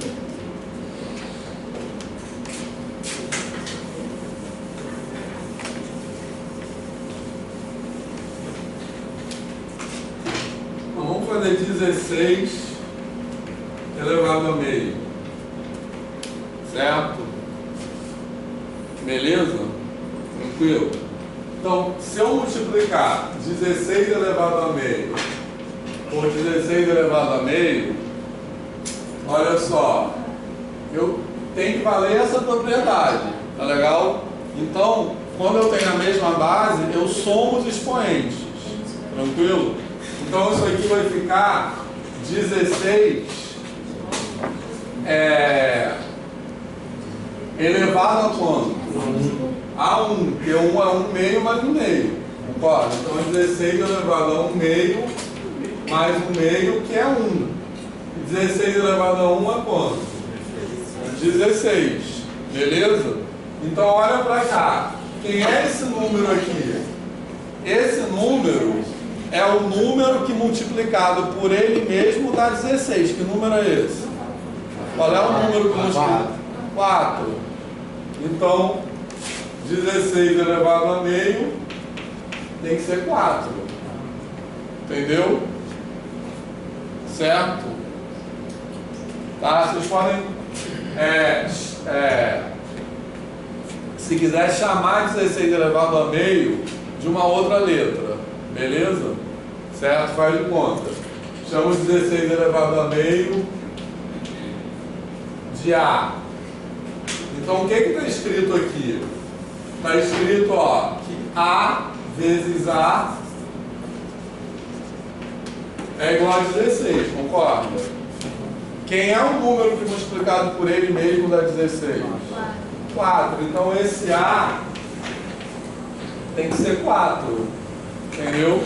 S1: Então, vamos fazer 16 elevado a meio. Certo? Beleza? Tranquilo? Então, se eu multiplicar 16 elevado a meio por 16 elevado a meio, olha só, eu tenho que valer essa propriedade, tá legal? Então, quando eu tenho a mesma base, eu somo os expoentes, tranquilo? Então, isso aqui vai ficar 16 elevado a quanto? A 1, porque 1 é 1 meio mais 1 meio, concorda? Então, 16 elevado a 1 meio mais 1 meio, que é 1. 16 elevado a 1 é quanto? 16, beleza? Então, olha para cá. Quem é esse número aqui? Esse número é o número que multiplicado por ele mesmo dá 16. Que número é esse? Qual é o número que multiplica? 4. Então, 16 elevado a meio tem que ser 4. Entendeu? Certo? Tá? Vocês podem... se quiser chamar 16 elevado a meio de uma outra letra, beleza? Certo? Faz de conta. Chama 16 elevado a meio de A. Então o que está escrito aqui? Está escrito, ó, que A vezes A é igual a 16, concorda? Quem é o número que multiplicado por ele mesmo dá 16? 4. Então esse A tem que ser 4. Entendeu?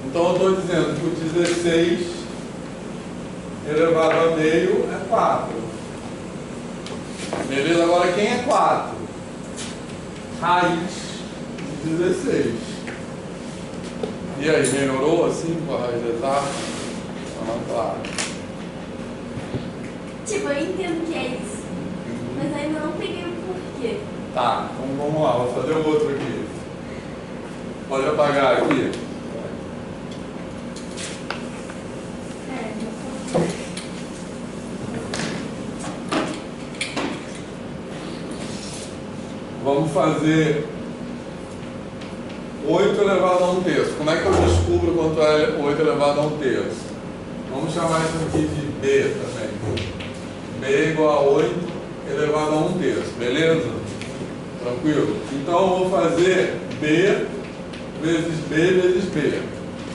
S1: Então eu estou dizendo que o 16 elevado a meio é 4. Beleza? Agora quem é 4? Raiz de 16. E aí, melhorou assim com a raiz exata? Claro.
S9: Tipo, eu entendo que é isso, mas ainda não peguei o porquê.
S1: Tá, então vamos lá, vou fazer o outro aqui. Pode apagar aqui. Vamos fazer 8 elevado a 1 terço. Como é que eu descubro quanto é 8 elevado a 1 terço? Vamos chamar isso aqui de B também. B é igual a 8 elevado a 1 terço, beleza? Tranquilo? Então eu vou fazer B vezes B,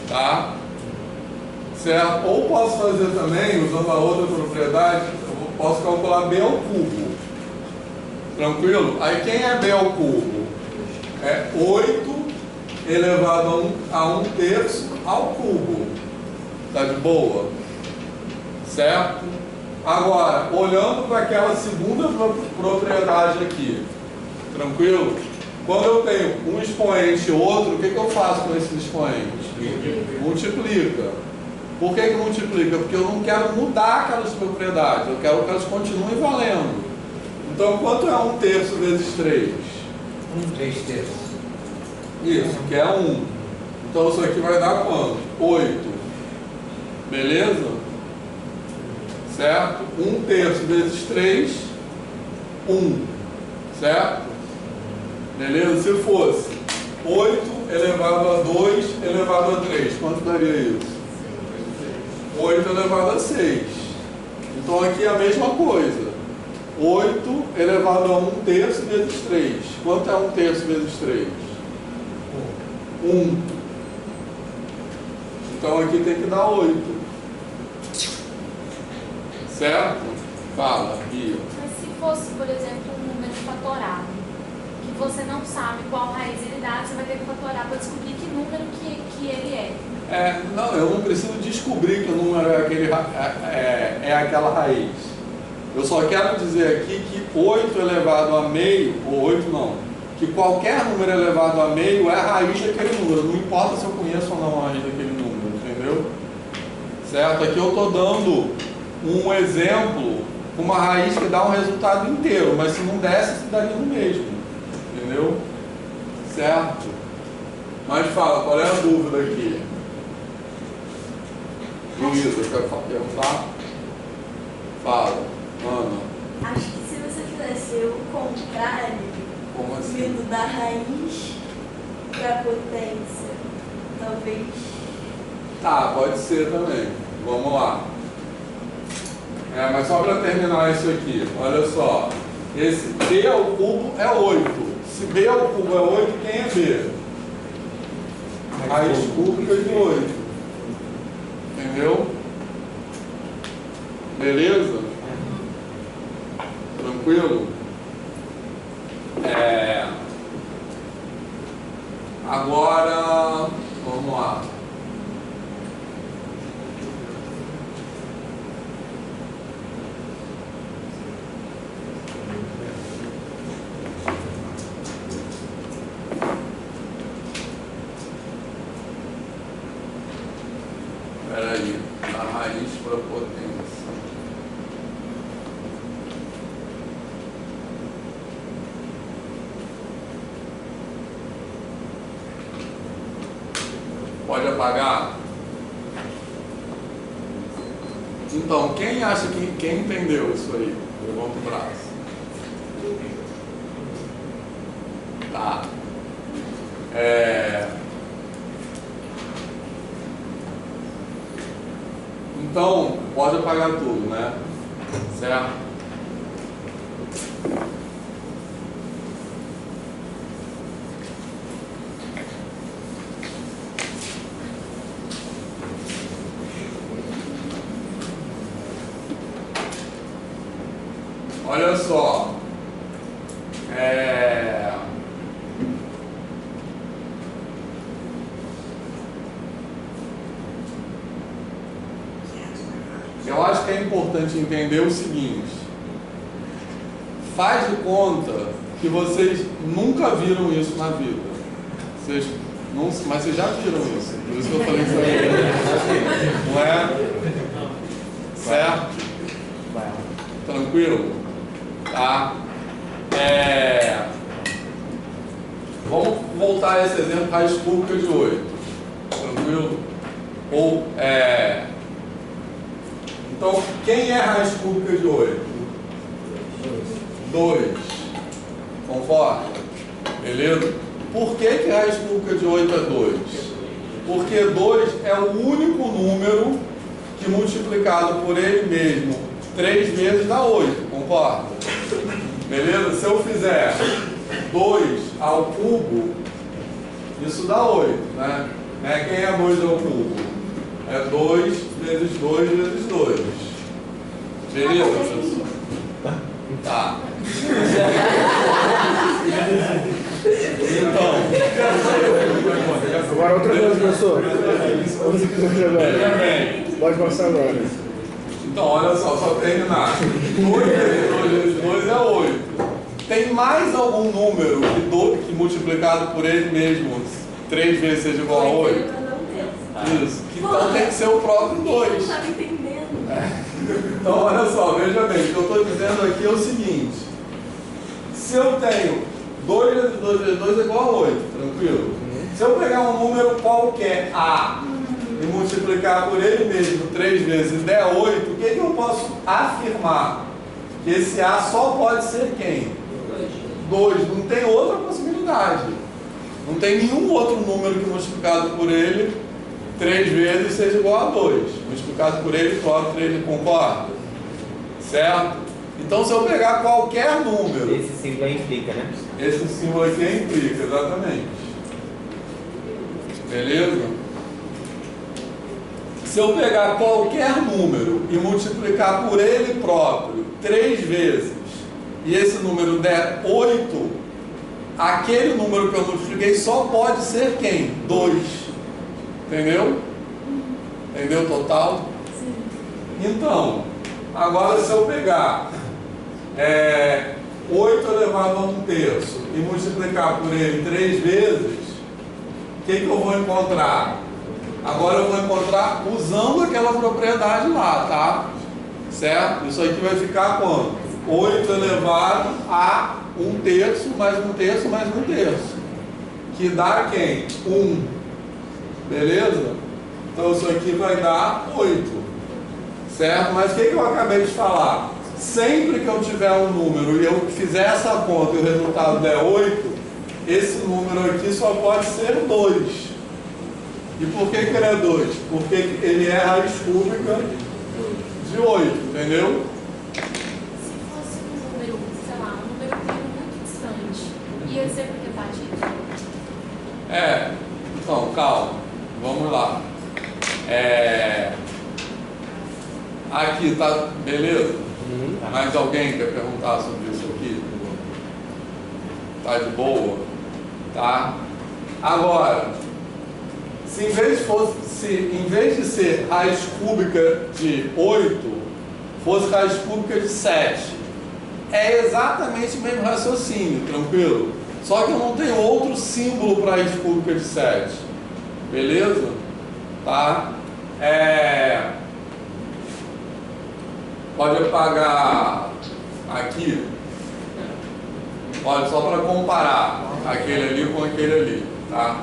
S1: tá? Certo? Ou posso fazer também, usando a outra propriedade, eu posso calcular B ao cubo. Tranquilo? Aí quem é B ao cubo? É 8 elevado a 1 terço ao cubo. Tá de boa? Certo? Agora, olhando para aquela segunda propriedade aqui, tranquilo? Quando eu tenho um expoente e outro, o que eu faço com esses expoentes? Multiplica. Por que multiplica? Porque eu não quero mudar aquelas propriedades, eu quero que elas continuem valendo. Então, quanto é 1 terço vezes 3?
S10: 3 terços.
S1: Isso, que é 1. Então, isso aqui vai dar quanto? 8. Beleza? Certo? 1 terço vezes 3, 1. Certo? Beleza? Se fosse 8 elevado a 2 elevado a 3, quanto daria isso? 8 elevado a 6. Então, aqui é a mesma coisa. 8 elevado a 1 terço vezes 3. Quanto é 1 terço vezes 3? 1. Então aqui tem que dar 8. Certo? Fala, Bia.
S2: Mas se fosse, por exemplo, um número fatorado, que você não sabe qual raiz ele dá, você vai ter que fatorar para descobrir que número que ele é.
S1: Não, eu não preciso descobrir que o número é aquela raiz. Eu só quero dizer aqui que 8 elevado a meio, ou 8 não, que qualquer número elevado a meio é a raiz daquele número. Não importa se eu conheço ou não a raiz daquele número, entendeu? Certo? Aqui eu estou dando um exemplo com uma raiz que dá um resultado inteiro, mas se não desse, daria no mesmo. Entendeu? Certo? Mas fala, qual é a dúvida aqui? Luísa, quer perguntar? Fala, Ana.
S9: Acho que se você poderia ser o contrário,
S1: Como assim?
S9: vindo da raiz para a potência, talvez.
S1: Tá, pode ser também. Vamos lá. Mas só para terminar isso aqui, olha só. Esse B ao cubo é 8. Se B ao cubo é 8, quem é B? Raiz cúbica de 8. Entendeu? Beleza? Tranquilo? Agora, vamos lá. Espera aí, a raiz para potência. Pode apagar? Então, quem acha que quem entendeu isso aí? Levanta o braço. Tá. Então, pode apagar tudo, né? Certo? Olha só. Eu acho que é importante entender o seguinte: faz de conta que vocês nunca viram isso na vida. Mas vocês já viram isso. Por isso que eu falei isso aí. Não é? Certo? Tranquilo? Tá? Vamos voltar a esse exemplo, raiz cúbica de 8. Tranquilo? Então, quem é raiz cúbica de 8? 2. Concorda? Beleza? Por que raiz cúbica de 8 é 2? Porque 2 é o único número que multiplicado por ele mesmo 3 vezes dá 8. Concorda? Beleza? Se eu fizer 2 ao cubo, isso dá 8, né? Quem é 2 ao cubo? É 2 vezes 2 vezes 2. Beleza, professor? Tá. Então.
S10: Agora outra coisa, professor.
S1: Veja bem.
S10: Pode passar agora.
S1: Então, olha só terminar. 2 vezes 2 vezes 2 é 8. Tem mais algum número que multiplicado por ele mesmo 3 vezes seja igual a 8? Isso. Então tem que ser o próprio 2.
S9: Não estava entendendo.
S1: Então, olha só, veja bem, o que eu estou dizendo aqui é o seguinte: se eu tenho 2 vezes 2 vezes 2 é igual a 8, tranquilo? Se eu pegar um número qualquer, A, e multiplicar por ele mesmo 3 vezes e der 8, o que eu posso afirmar? Que esse A só pode ser quem? 2, não tem outra possibilidade. Não tem nenhum outro número que multiplicado por ele 3 vezes seja igual a 2. Multiplicado por ele próprio 3, concorda? Certo? Então, se eu pegar qualquer número...
S5: Esse símbolo aí implica, né?
S1: Esse símbolo aqui implica, exatamente. Beleza? Se eu pegar qualquer número e multiplicar por ele próprio 3 vezes, e esse número der 8, aquele número que eu multipliquei só pode ser quem? 2. Entendeu? Entendeu total?
S9: Sim.
S1: Então, agora se eu pegar 8 elevado a 1/3 e multiplicar por ele 3 vezes, o que eu vou encontrar? Agora eu vou encontrar usando aquela propriedade lá, tá? Certo? Isso aqui vai ficar quanto? 8 elevado a 1/3 mais 1/3 mais 1/3. Que dá quem? 1. Beleza? Então isso aqui vai dar 8. Certo? Mas o que eu acabei de falar? sempre que eu tiver um número e eu fizer essa conta e o resultado der 8, esse número aqui só pode ser 2. E por que ele é 2? Porque ele é raiz cúbica de 8, entendeu?
S2: Se fosse um número, sei lá, um número primo muito distante, ia ser porque batido?
S1: Então, calma, vamos lá. Aqui tá, beleza? Mais alguém quer perguntar sobre isso aqui? Tá de boa? Tá? Agora, se em vez de ser raiz cúbica de 8, fosse raiz cúbica de 7, é exatamente o mesmo raciocínio, tranquilo? Só que eu não tenho outro símbolo para raiz cúbica de 7. Beleza? Tá? Pode apagar aqui. Olha, só para comparar aquele ali com aquele ali, tá?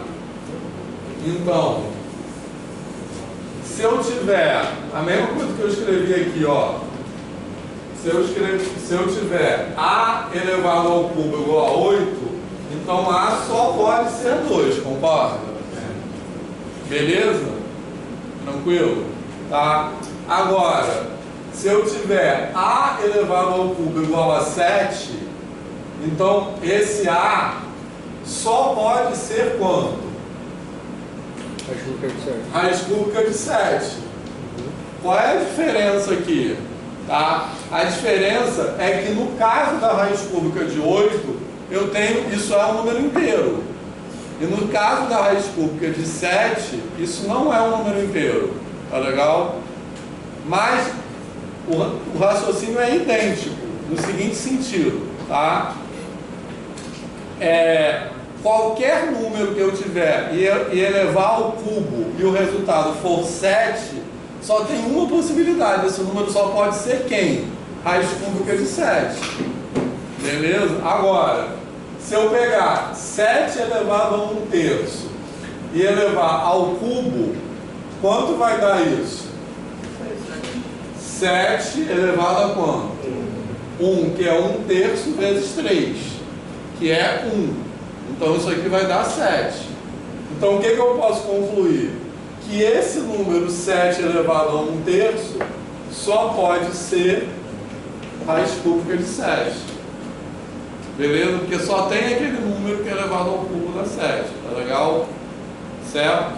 S1: Então, se eu tiver a mesma coisa que eu escrevi aqui, ó. Se eu tiver A elevado ao cubo igual a 8, então A só pode ser 2, concorda? Beleza? Tranquilo? Tá? Agora, se eu tiver A elevado ao cubo igual a 7, então esse A só pode ser quanto?
S10: Raiz cúbica de 7.
S1: Raiz cúbica de 7. Qual é a diferença aqui? Tá? A diferença é que no caso da raiz cúbica de 8, eu tenho, isso é um número inteiro. E no caso da raiz cúbica de 7, isso não é um número inteiro. Tá legal? Mas o raciocínio é idêntico, no seguinte sentido, tá? Qualquer número que eu tiver e elevar ao cubo e o resultado for 7, só tem uma possibilidade, esse número só pode ser quem? Raiz cúbica de 7. Beleza? Agora, se eu pegar 7 elevado a 1/3 e elevar ao cubo, quanto vai dar isso? 7 elevado a quanto? 1, que é 1/3 vezes 3, que é 1. Então isso aqui vai dar 7. Então o que eu posso concluir? Que esse número 7 elevado a 1/3 só pode ser raiz cúbica de 7. Beleza? Porque só tem aquele número que é elevado ao cubo da 7. Tá legal? Certo?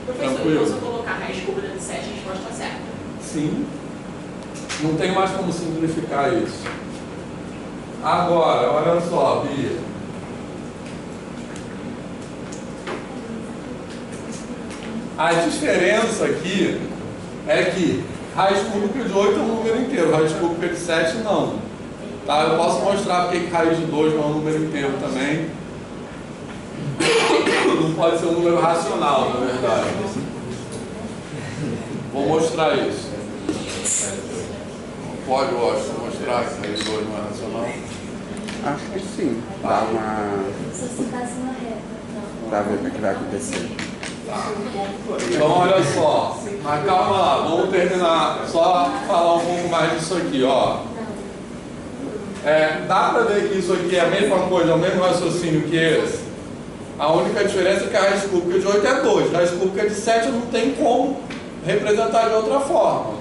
S3: Professor,
S1: tranquilo?
S3: então se eu colocar raiz cúbica de 7, a resposta está certa?
S1: Sim. Não tem mais como simplificar isso. Agora, olha só, Bia. A diferença aqui é que raiz cúbica de 8 é um número inteiro, raiz cúbica de 7 não. Tá? Eu posso mostrar porque que raiz de 2 não é um número inteiro também. Não pode ser um número racional, na verdade. Vou mostrar isso. Pode, Washington, mostrar que raiz de 2 não é racional?
S7: Acho que sim. Dá uma...
S9: Se você passa uma reta.
S7: Pra ver o que vai acontecer.
S1: Então olha só, mas calma lá, vamos terminar, só falar um pouco mais disso aqui, ó. Dá pra ver que isso aqui é a mesma coisa, é o mesmo raciocínio que esse. A única diferença é que a raiz cúbica de 8 é 2, a raiz cúbica de 7 não tem como representar de outra forma.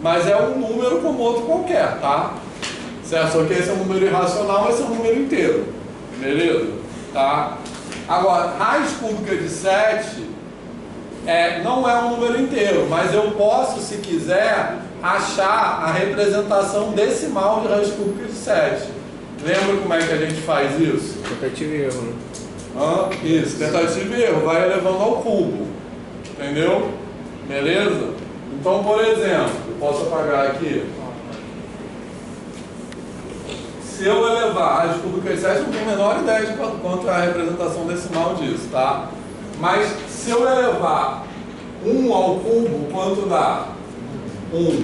S1: Mas é um número como outro qualquer, tá? Certo? Só que esse é um número irracional, esse é um número inteiro. Beleza? Tá? Agora, raiz cúbica de 7 não é um número inteiro, mas eu posso, se quiser, achar a representação decimal de raiz cúbica de 7. Lembra como é que a gente faz isso?
S10: Tentativa e erro, né?
S1: Isso, tentativa e erro, vai elevando ao cubo. Entendeu? Beleza? Então, por exemplo, eu posso apagar aqui. Se eu elevar a raiz cúbica de 7, eu não tenho a menor ideia de quanto é a representação decimal disso, tá? Mas se eu elevar 1 ao cubo, quanto dá? 1.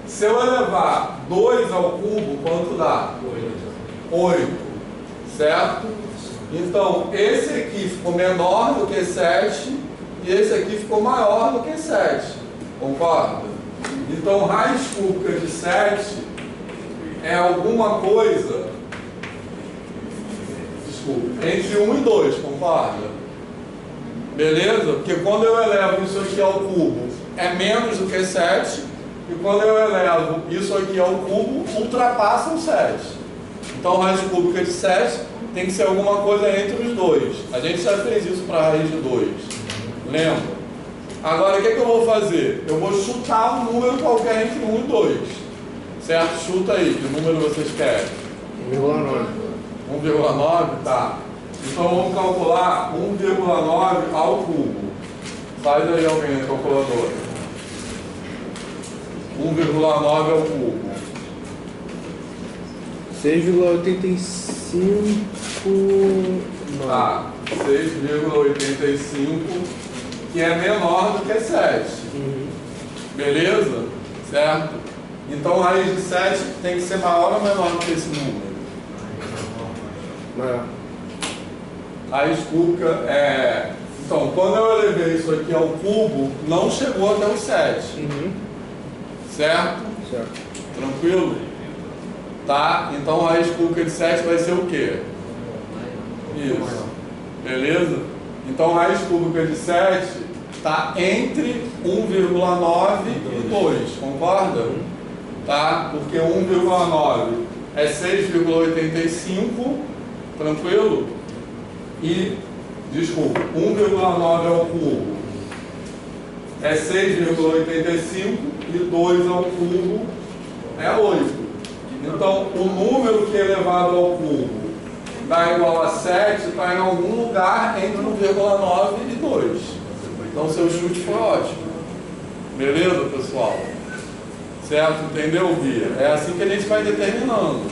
S1: Se eu elevar 2 ao cubo, quanto dá? 8. Certo? Então, esse aqui ficou menor do que 7 e esse aqui ficou maior do que 7. Concorda? Então, raiz cúbica de 7 é alguma coisa, desculpa, entre 1 e 2, concorda? Beleza? Porque quando eu elevo isso aqui ao cubo, é menos do que 7, e quando eu elevo isso aqui ao cubo, ultrapassa o 7. Então, raiz cúbica de 7 tem que ser alguma coisa entre os dois. A gente já fez isso para a raiz de 2. Lembra? Agora, o que eu vou fazer? Eu vou chutar um número qualquer entre 1 e 2. Certo? Chuta aí, que número vocês querem?
S10: 1,9.
S1: 1,9? Tá. Então, vamos calcular 1,9 ao cubo. Faz aí alguém na calculadora. 1,9 ao cubo.
S10: 6,85.
S1: Tá. 6,85, que é menor do que 7. Beleza? Certo? Então, a raiz de 7 tem que ser maior ou menor do que esse número?
S10: Maior.
S1: Raiz cúbica é... Então, quando eu elevei isso aqui ao cubo, não chegou até o 7. Certo?
S10: Certo.
S1: Tranquilo? Tá? Então, a raiz cúbica de 7 vai ser o quê? Isso. Beleza? Então, a raiz cúbica de 7 está entre 1,9 e 2. Concorda? Tá? Porque 1,9 é 6,85. Tranquilo? E, desculpa, 1,9 ao cubo é 6,85 e 2 ao cubo é 8. Então, o número que é elevado ao cubo dá igual a 7 está em algum lugar entre 1,9 e 2. Então, seu chute foi ótimo. Beleza, pessoal? Certo? Entendeu, Bia? É assim que a gente vai determinando.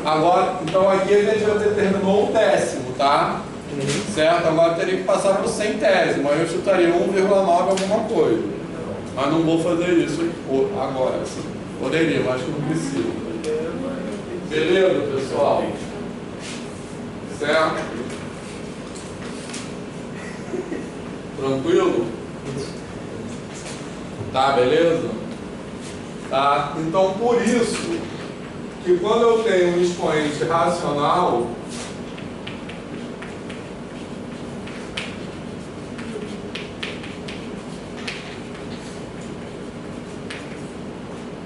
S1: Agora, então aqui a gente já determinou o décimo, tá? Certo? Agora teria que passar para o centésimo. Aí eu chutaria 1,9 alguma coisa. Mas não vou fazer isso agora. Sim. Poderia, mas acho que não precisa. Beleza, pessoal? Certo? Tranquilo? Tá, beleza? Tá? Então, por isso que quando eu tenho um expoente racional,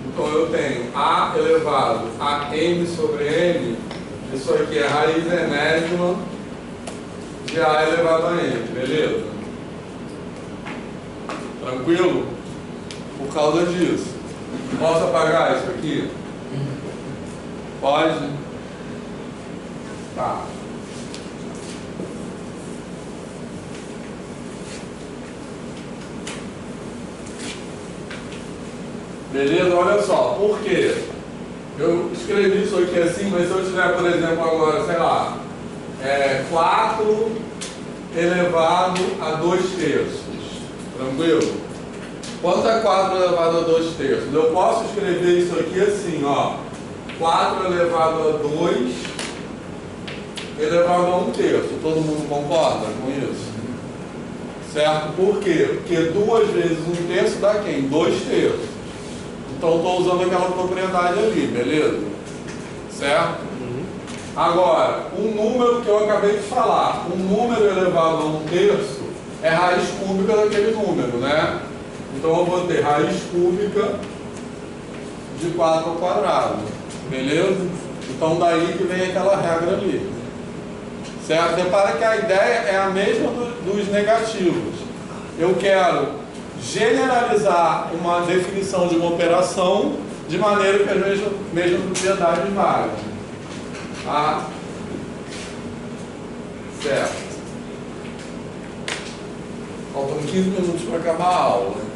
S1: então eu tenho A elevado a M sobre N, isso aqui é raiz enésima de A elevado a N, beleza? Tranquilo? Por causa disso. Posso apagar isso aqui? Pode? Tá. Beleza? Olha só, por quê? Eu escrevi isso aqui assim, mas se eu tiver, por exemplo, agora, sei lá, 4 elevado a 2/3. Tranquilo? Quanto é 4 elevado a 2/3? Eu posso escrever isso aqui assim, ó. 4 elevado a 2 elevado a 1/3. Todo mundo concorda com isso? Certo? Por quê? Porque 2 vezes 1/3 dá quem? 2/3. Então estou usando aquela propriedade ali, beleza? Certo? Agora, um número que eu acabei de falar, um número elevado a 1/3 é raiz cúbica daquele número, né? Então eu vou ter raiz cúbica de 4 ao quadrado, beleza? Então daí que vem aquela regra ali. Certo? Repara que a ideia é a mesma dos negativos. Eu quero generalizar uma definição de uma operação de maneira que as mesmas propriedades valham. Tá? Certo. Faltam 15 minutos para acabar a aula.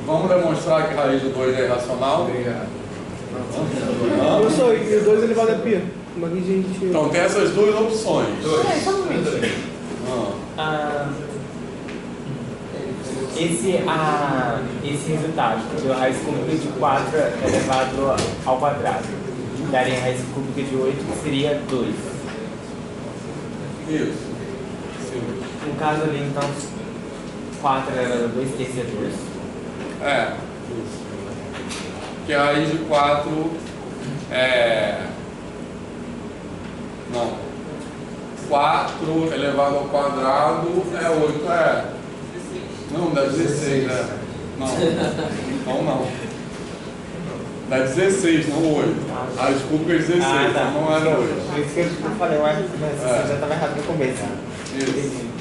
S1: Vamos demonstrar que a raiz de 2 é irracional? Obrigado.
S10: Professor, e o 2 elevado a π? Como é que a gente...
S1: Então tem essas duas opções.
S4: Esse resultado de raiz cúbica de 4 elevado ao quadrado daria raiz cúbica de 8, que seria 2.
S1: Isso.
S4: No caso ali, então, 4 elevado a 2 tercetos.
S1: É. Que a raiz de 4 é... Não. 4 elevado ao quadrado é 8, é. Não, dá 16, né? Não. Dá 16, não 8. A desculpa é 16,
S5: tá.
S1: não era 8.
S5: Por isso que eu falei, você já estava errado no começo.
S1: Isso.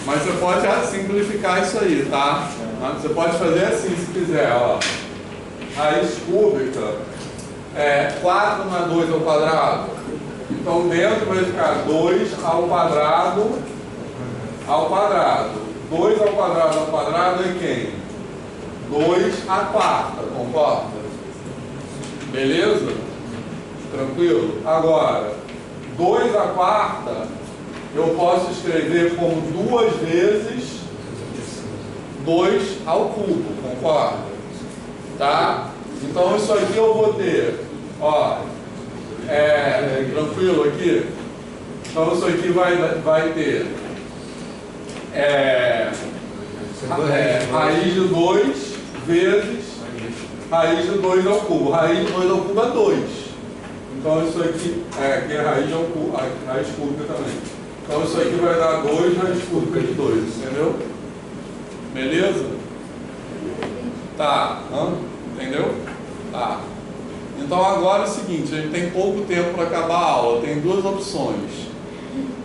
S1: Mas você pode simplificar isso aí, tá? Você pode fazer assim se quiser, ó. Raiz cúbica é 4 não é 2 ao quadrado. Então dentro vai ficar 2 ao quadrado ao quadrado. 2 ao quadrado é quem? 2 à quarta, concorda? Beleza? Tranquilo? Agora, 2 à quarta eu posso escrever como 2 vezes 2 ao cubo, concorda? Tá? Então isso aqui eu vou ter, ó, tranquilo aqui? Então isso aqui vai ter raiz de 2 vezes raiz de 2 ao cubo. Raiz de 2 ao cubo é 2. Então isso aqui que é raiz ao cubo, raiz cúbica também. Então isso aqui vai dar 2 raiz cúbica de 2, entendeu? Beleza? Tá. Entendeu? Tá. Então agora é o seguinte, a gente tem pouco tempo para acabar a aula, tem duas opções.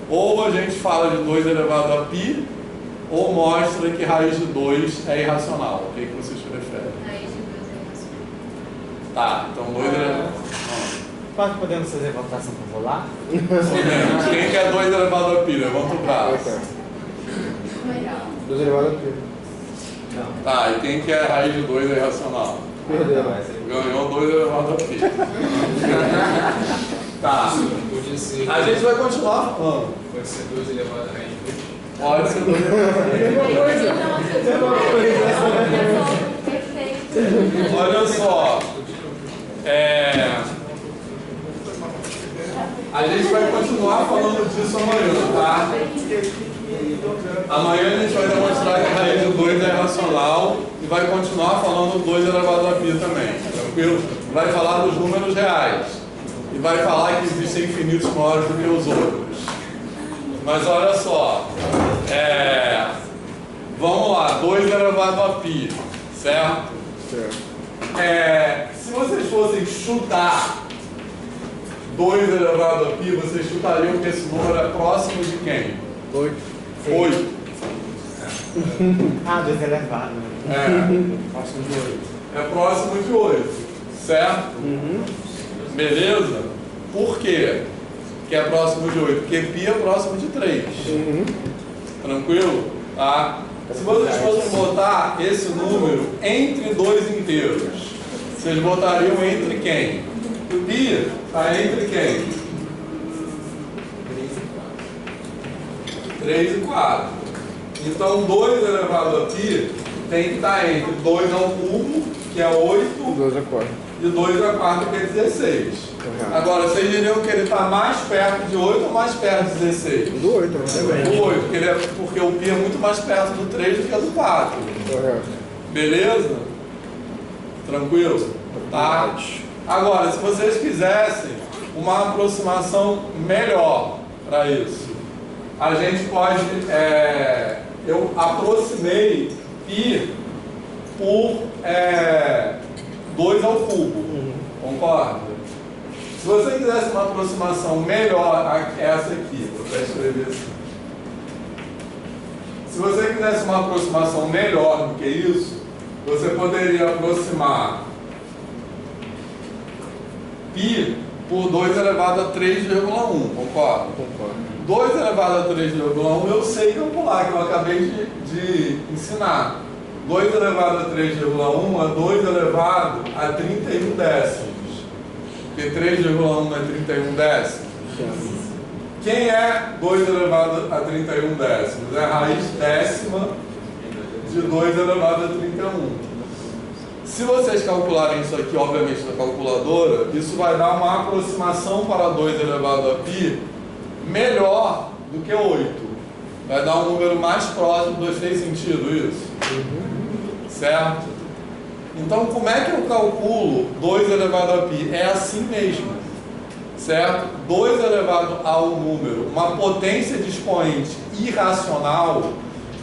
S1: Ou a gente fala de 2 elevado a π, ou mostra que raiz de 2 é irracional. O que vocês preferem?
S2: Raiz de 2 é irracional.
S1: Tá, então 2 elevado a...
S5: Podemos fazer votação popular?
S1: Quem quer 2 elevado a π? Levanta o braço.
S10: 2 elevado a π.
S1: Não. Tá, e quem quer raiz de 2 é irracional?
S10: Perdeu.
S1: Ganhou 2 elevado a π. Tá. A gente vai continuar falando.
S8: Pode ser 2 elevado a raiz de 2.
S1: Pode ser 2 elevado a π. Olha só. A gente vai continuar falando disso amanhã, tá? Amanhã a gente vai demonstrar que a raiz de 2 é irracional e vai continuar falando 2 elevado a π também, tranquilo? Vai falar dos números reais e vai falar que existem infinitos maiores do que os outros. Mas olha só, vamos lá, 2 elevado a π, certo? Se vocês fossem chutar 2 elevado a π, vocês chutariam que esse número é próximo de quem?
S10: 8.
S1: 8.
S5: 2 elevado.
S10: Próximo de 8.
S1: É próximo de 8, certo? Beleza? Por quê que é próximo de 8? Porque π é próximo de 3. Tranquilo? Tá? Se vocês fossem botar esse número entre 2 inteiros, vocês botariam entre quem? π está entre quem? 3 e 4. Então 2 elevado a π tem que estar entre 2 ao cubo, que é 8,
S10: 2 a 4.
S1: e 2 a 4, que é 16. Agora, vocês diriam que ele está mais perto de 8 ou mais perto de 16?
S10: Do 8, né?
S1: Do 8, porque o π é muito mais perto do 3 do que do 4.
S10: Correto.
S1: Beleza? Tranquilo? Tá? Agora, se vocês quisessem uma aproximação melhor para isso, a gente pode... eu aproximei π por 2 ao cubo. Concorda? Se você quisesse uma aproximação melhor, essa aqui, vou até escrever assim. Se você quisesse uma aproximação melhor do que isso, você poderia aproximar π por 2 elevado a 3,1, concorda?
S10: Concordo.
S1: 2 elevado a 3,1 eu sei calcular, que eu acabei de ensinar. 2 elevado a 3,1 é 2 elevado a 31 décimos. Porque 3,1 é 31 décimos. Quem é 2 elevado a 31 décimos? É a raiz décima de 2 elevado a 31. Se vocês calcularem isso aqui, obviamente, na calculadora, isso vai dar uma aproximação para 2 elevado a π melhor do que 8. vai dar um número mais próximo. 2 fez sentido isso? Certo? Então, como é que eu calculo 2 elevado a π? É assim mesmo, certo? 2 elevado ao número, uma potência de expoente irracional,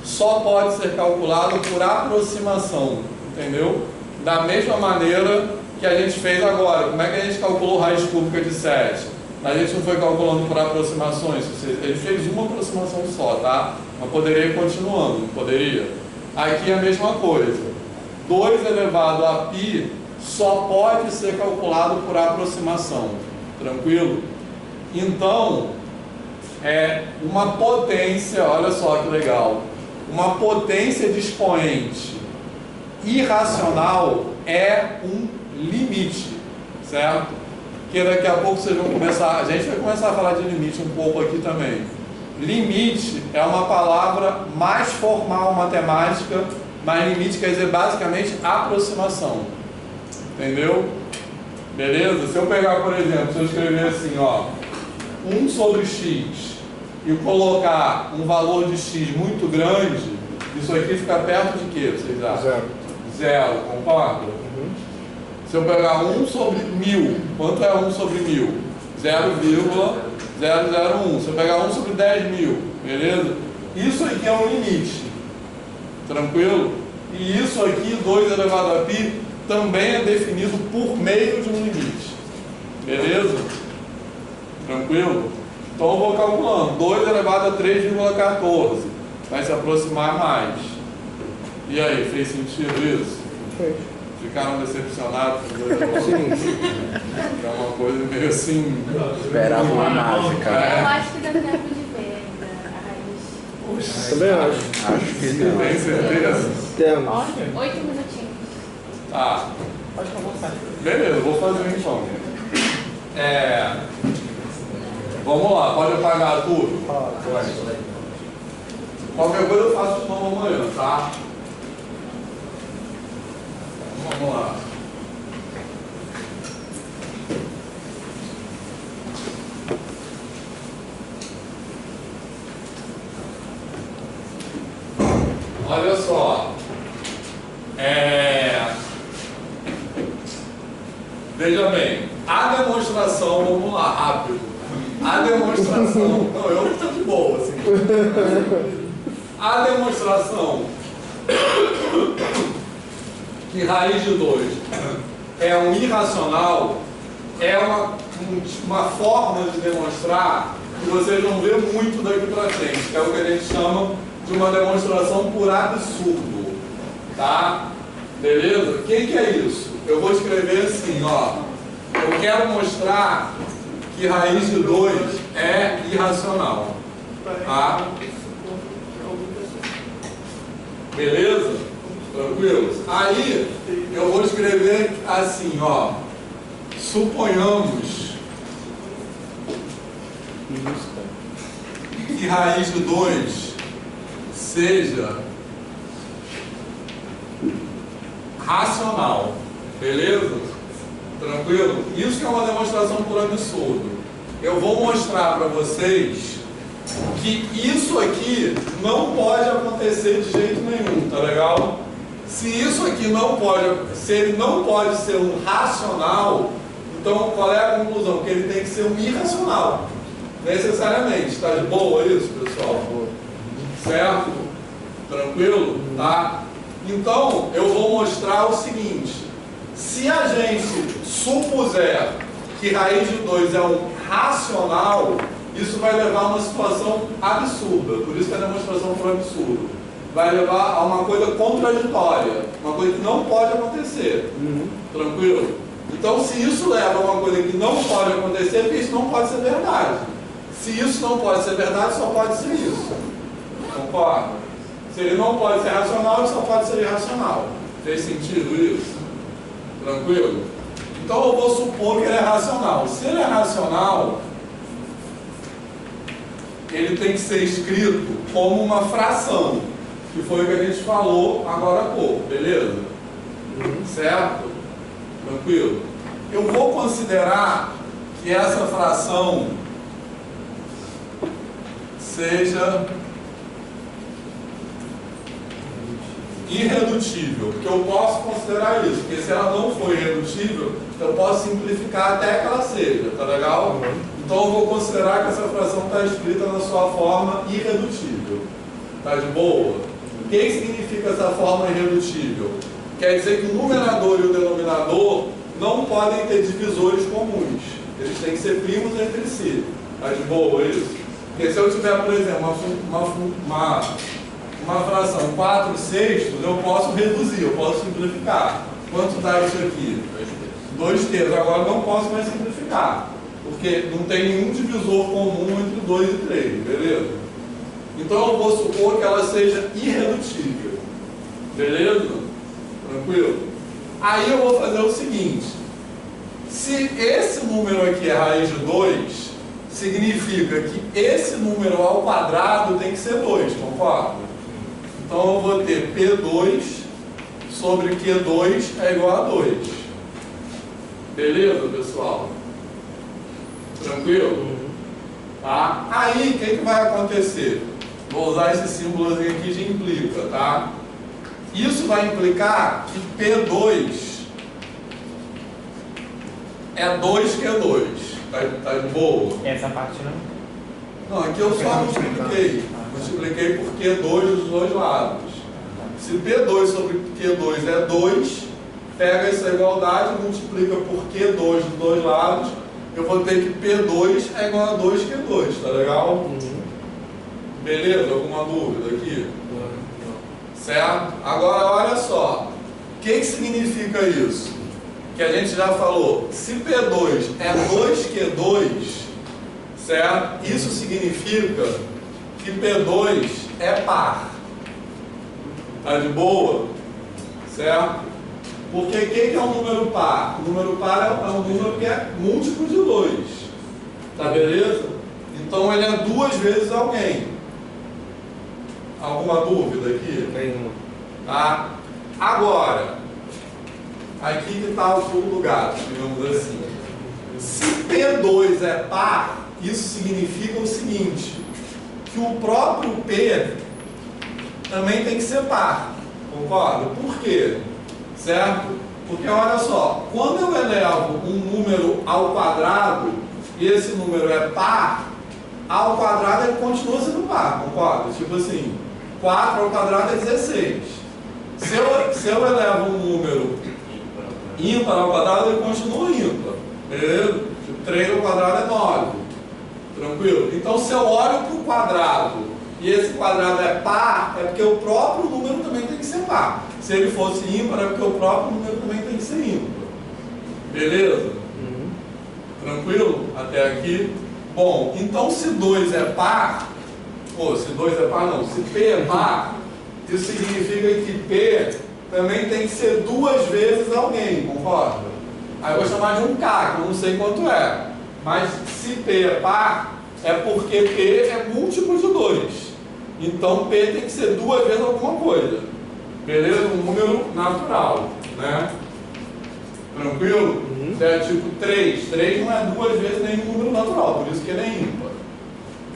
S1: só pode ser calculado por aproximação, entendeu? Da mesma maneira que a gente fez agora. Como é que a gente calculou raiz cúbica de 7? A gente não foi calculando por aproximações, ele fez uma aproximação só, tá? Mas poderia ir continuando, não poderia? Aqui é a mesma coisa. 2 elevado a π só pode ser calculado por aproximação, tranquilo? Então, é uma potência, olha só que legal, uma potência de expoente irracional é um limite, certo? Que daqui a pouco vocês vão começar, a gente vai começar a falar de limite um pouco aqui também. Limite é uma palavra mais formal matemática, mas limite quer dizer basicamente aproximação, entendeu? Beleza? Se eu pegar, por exemplo, se eu escrever assim, ó, 1 sobre x e colocar um valor de x muito grande, isso aqui fica perto de quê, vocês acham? Zero, concorda? Se eu pegar 1 sobre 1000, quanto é 1 sobre 1000? 0,001. Se eu pegar 1 sobre 10.000, beleza? Isso aqui é um limite, tranquilo? E isso aqui, 2 elevado a π, também é definido por meio de um limite, beleza? Tranquilo? Então eu vou calculando, 2 elevado a 3,14, vai se aproximar mais. E aí, fez sentido isso?
S10: Fez.
S1: Ficaram decepcionados com 2 elevado a π? É uma coisa meio assim...
S7: Esperava uma mágica.
S9: Eu acho que dá tempo de ver a raiz.
S10: Também acho.
S7: Acho que não.
S1: Tem certeza?
S10: Temos.
S9: 8 minutinhos.
S1: Tá.
S4: Pode conversar.
S1: Beleza, vou fazer então. Vamos lá, pode apagar tudo? Qualquer coisa eu faço de novo amanhã, tá? Vamos lá. Olha só. Veja bem, a demonstração, vamos lá, rápido. A demonstração, não, eu estou de boa, assim. A demonstração que raiz de 2 é um irracional é uma forma de demonstrar que vocês vão ver muito daqui para frente, que é o que a gente chama de uma demonstração por absurdo, tá? Beleza? O que é isso? Eu vou escrever assim, ó. Eu quero mostrar que raiz de 2 é irracional, tá? Beleza? Tranquilos? Aí, eu vou escrever assim, ó. Suponhamos que raiz de 2 seja racional, beleza? Tranquilo? Isso que é uma demonstração por absurdo. Eu vou mostrar para vocês que isso aqui não pode acontecer de jeito nenhum, tá legal? Se isso aqui não pode, se ele não pode ser um racional, então qual é a conclusão? Que ele tem que ser um irracional, necessariamente. Tá de boa isso, pessoal? Certo? Tranquilo? Tá? Então, eu vou mostrar o seguinte: se a gente supuser que raiz de 2 é um racional, isso vai levar a uma situação absurda. Por isso que a demonstração por absurdo vai levar a uma coisa contraditória, uma coisa que não pode acontecer. Tranquilo? Então, se isso leva a uma coisa que não pode acontecer, porque isso não pode ser verdade. Se isso não pode ser verdade, só pode ser isso. Concorda? Se ele não pode ser racional, ele só pode ser irracional. Fez sentido isso? Tranquilo? Então eu vou supor que ele é racional. Se ele é racional, ele tem que ser escrito como uma fração, que foi o que a gente falou agora há pouco, beleza? Certo? Tranquilo? Eu vou considerar que essa fração seja irredutível, porque eu posso considerar isso, porque se ela não for irredutível, eu posso simplificar até que ela seja, tá legal? Então eu vou considerar que essa fração está escrita na sua forma irredutível. Tá de boa? O que significa essa forma irredutível? Quer dizer que o numerador e o denominador não podem ter divisores comuns. Eles têm que ser primos entre si. Tá de boa isso? Porque se eu tiver, por exemplo, uma fração 4/6, eu posso reduzir, eu posso simplificar. Quanto dá isso aqui? 2/3. Agora não posso mais simplificar, porque não tem nenhum divisor comum entre 2 e 3, beleza? Então eu vou supor que ela seja irredutível. Beleza? Tranquilo? Aí eu vou fazer o seguinte: se esse número aqui é raiz de 2, significa que esse número ao quadrado tem que ser 2, concorda? Então eu vou ter P2 sobre Q2 é igual a 2. Beleza, pessoal? Tranquilo? Tá? Aí, o que vai acontecer? Vou usar esse símbolozinho aqui de implica, tá? Isso vai implicar que P2 é 2Q2. Tá de boa?
S4: Essa parte não?
S1: Não, aqui eu só multipliquei. Multipliquei por Q2 dos dois lados. Se P2 sobre Q2 é 2, pega essa igualdade, multiplica por Q2 dos dois lados, eu vou ter que P2 é igual a 2Q2, tá legal? Beleza? Alguma dúvida aqui? Certo? Agora, olha só. O que significa isso? Que a gente já falou. Se P2 é 2Q2, certo? Isso significa que P2 é par. Tá de boa? Certo? Porque o que é um número par? O número par é um número que é múltiplo de 2. Tá beleza? Então ele é 2 vezes alguém. Alguma dúvida aqui?
S5: Nenhuma.
S1: Tá? Agora, aqui que está o pulo do gato, digamos assim. Se P2 é par, isso significa o seguinte: que o próprio P também tem que ser par. Concorda? Por quê? Certo? Porque olha só, quando eu elevo um número ao quadrado e esse número é par, ao quadrado ele continua sendo par, concorda? Tipo assim, 4 ao quadrado é 16. Se eu elevo um número ímpar ao quadrado, ele continua ímpar. Beleza? Tipo, 3 ao quadrado é 9. Tranquilo? Então, se eu olho para o quadrado e esse quadrado é par, é porque o próprio número também tem que ser par. Se ele fosse ímpar, é porque o próprio número também tem que ser ímpar. Beleza? Tranquilo? Até aqui? Bom, então se 2 é par, se 2 é par não, se P é par, isso significa que P também tem que ser 2 vezes alguém, concorda? Aí eu vou chamar de um K, que eu não sei quanto é. Mas se P é par, é porque P é múltiplo de 2. Então P tem que ser 2 vezes alguma coisa. Beleza? Um número natural, né? Tranquilo? Se é tipo 3. 3 não é 2 vezes nenhum número natural, por isso que ele é ímpar.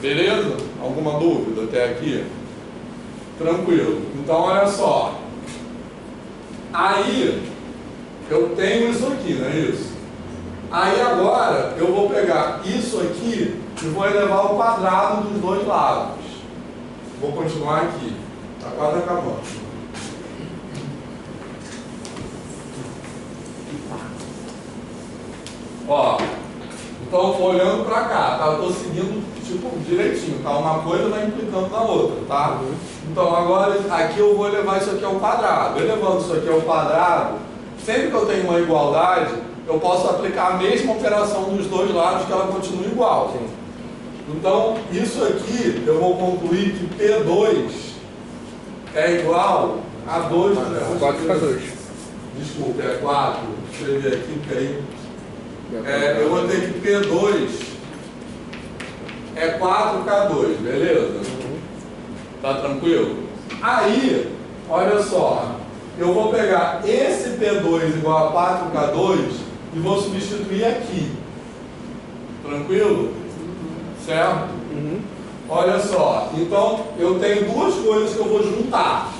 S1: Beleza? Alguma dúvida até aqui? Tranquilo. Então olha só. Aí eu tenho isso aqui, não é isso? Aí agora eu vou pegar isso aqui e vou elevar ao quadrado dos dois lados. Vou continuar aqui. Está quase acabando. Ó, então eu tô olhando para cá, tá? Eu tô seguindo tipo direitinho, tá? Uma coisa vai implicando na outra, tá? Então agora aqui eu vou elevar isso aqui ao quadrado. Elevando isso aqui ao quadrado, sempre que eu tenho uma igualdade, eu posso aplicar a mesma operação dos dois lados, que ela continua igual. Sim. Então, isso aqui, eu vou concluir que P2 é igual a 2...
S7: 4K2.
S1: Desculpa, é 4. Deixa eu escrever aqui, porque aí... eu vou ter que P2 é 4K2, beleza? Tá tranquilo? Aí, olha só, eu vou pegar esse P2 igual a 4K2 e vou substituir aqui. Tranquilo? Certo? Olha só, então eu tenho duas coisas que eu vou juntar.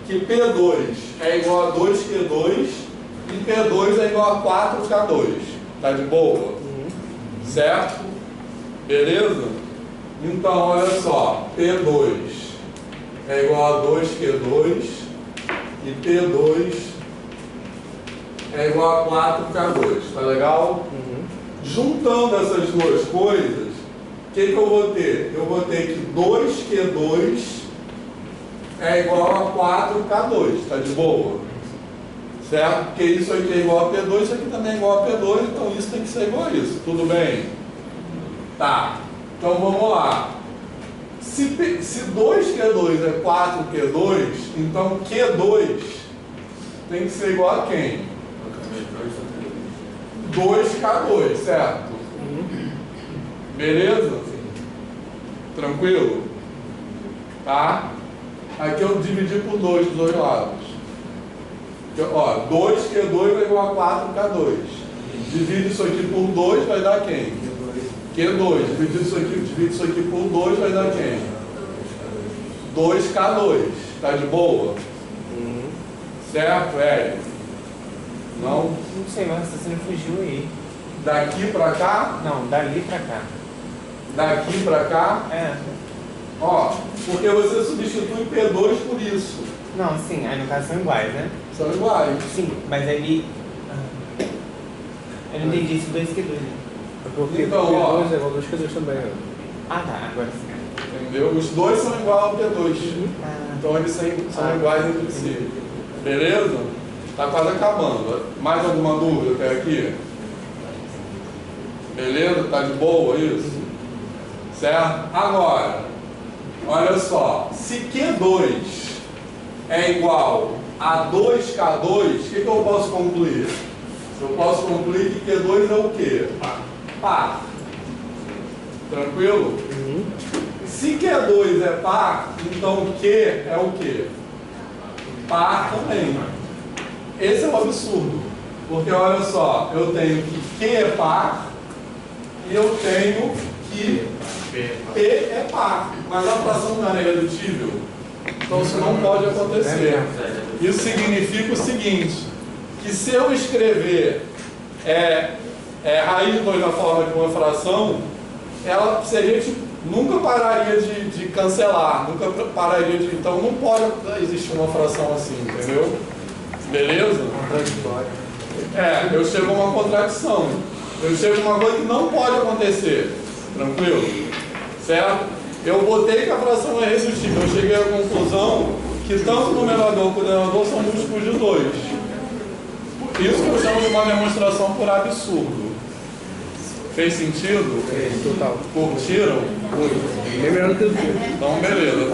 S1: que P2 é igual a 2Q2 e P2 é igual a 4K2. Tá de boa? Certo? Beleza? Então, olha só, P2 é igual a 2Q2 e P2 é igual a 4K2. Tá legal? Juntando essas duas coisas, o que eu vou ter? Eu vou ter que 2Q2 é igual a 4K2, tá de boa? Certo? Porque isso aqui é igual a P2, isso aqui também é igual a P2, então isso tem que ser igual a isso, tudo bem? Tá, então vamos lá. Se 2Q2 é 4Q2, então Q2 tem que ser igual a quem? 2K2, certo? Beleza? Tranquilo? Tá? Aqui eu dividi por 2 dos dois lados. Ó, 2Q2 vai igual a 4K2. Divide isso aqui por 2, vai dar quem? Q2. Divide isso aqui por 2, vai dar quem? 2K2. Tá de boa? Certo, Hélio? Não?
S4: Não sei, mas você fugiu aí.
S1: Daqui pra cá?
S4: Não, dali pra cá.
S1: Daqui pra cá?
S4: É.
S1: Ó, porque você substitui P2 por isso.
S4: Não, sim, aí no caso são iguais, né?
S1: São iguais.
S4: Sim, mas ele... Eu não entendi isso 2Q2, né?
S7: Porque
S1: então, ó,
S7: P2 é igual a 2Q2 também, né?
S4: Ah, tá, agora sim.
S1: Entendeu? Os dois são iguais ao P2. Então eles são iguais entre si. Beleza? Tá quase acabando. Mais alguma dúvida até aqui? Beleza? Tá de boa isso? Certo? Agora, olha só. Se Q2 é igual a 2K2, o que eu posso concluir? Eu posso concluir que Q2 é o quê? Par. Tranquilo? Se Q2 é par, então Q é o quê? Par também. Esse é um absurdo. Porque olha só, eu tenho que Q é par e eu tenho que P é par. Mas a fração não é irredutível. Então isso não pode acontecer. Isso significa o seguinte, que se eu escrever raiz de 2 na forma de uma fração, se a gente nunca pararia de cancelar, nunca pararia de... Então não pode existir uma fração assim, entendeu? Beleza? Eu chego a uma contradição. Eu chego a uma coisa que não pode acontecer. Tranquilo? Certo? Eu botei que a fração é irredutível. Eu cheguei à conclusão que tanto o numerador quanto o denominador são múltiplos de 2. Isso que eu chamo de uma demonstração por absurdo. Fez sentido?
S7: Total.
S1: Curtiram?
S7: Muito. Bem melhor do que eu vi.
S1: Então, beleza.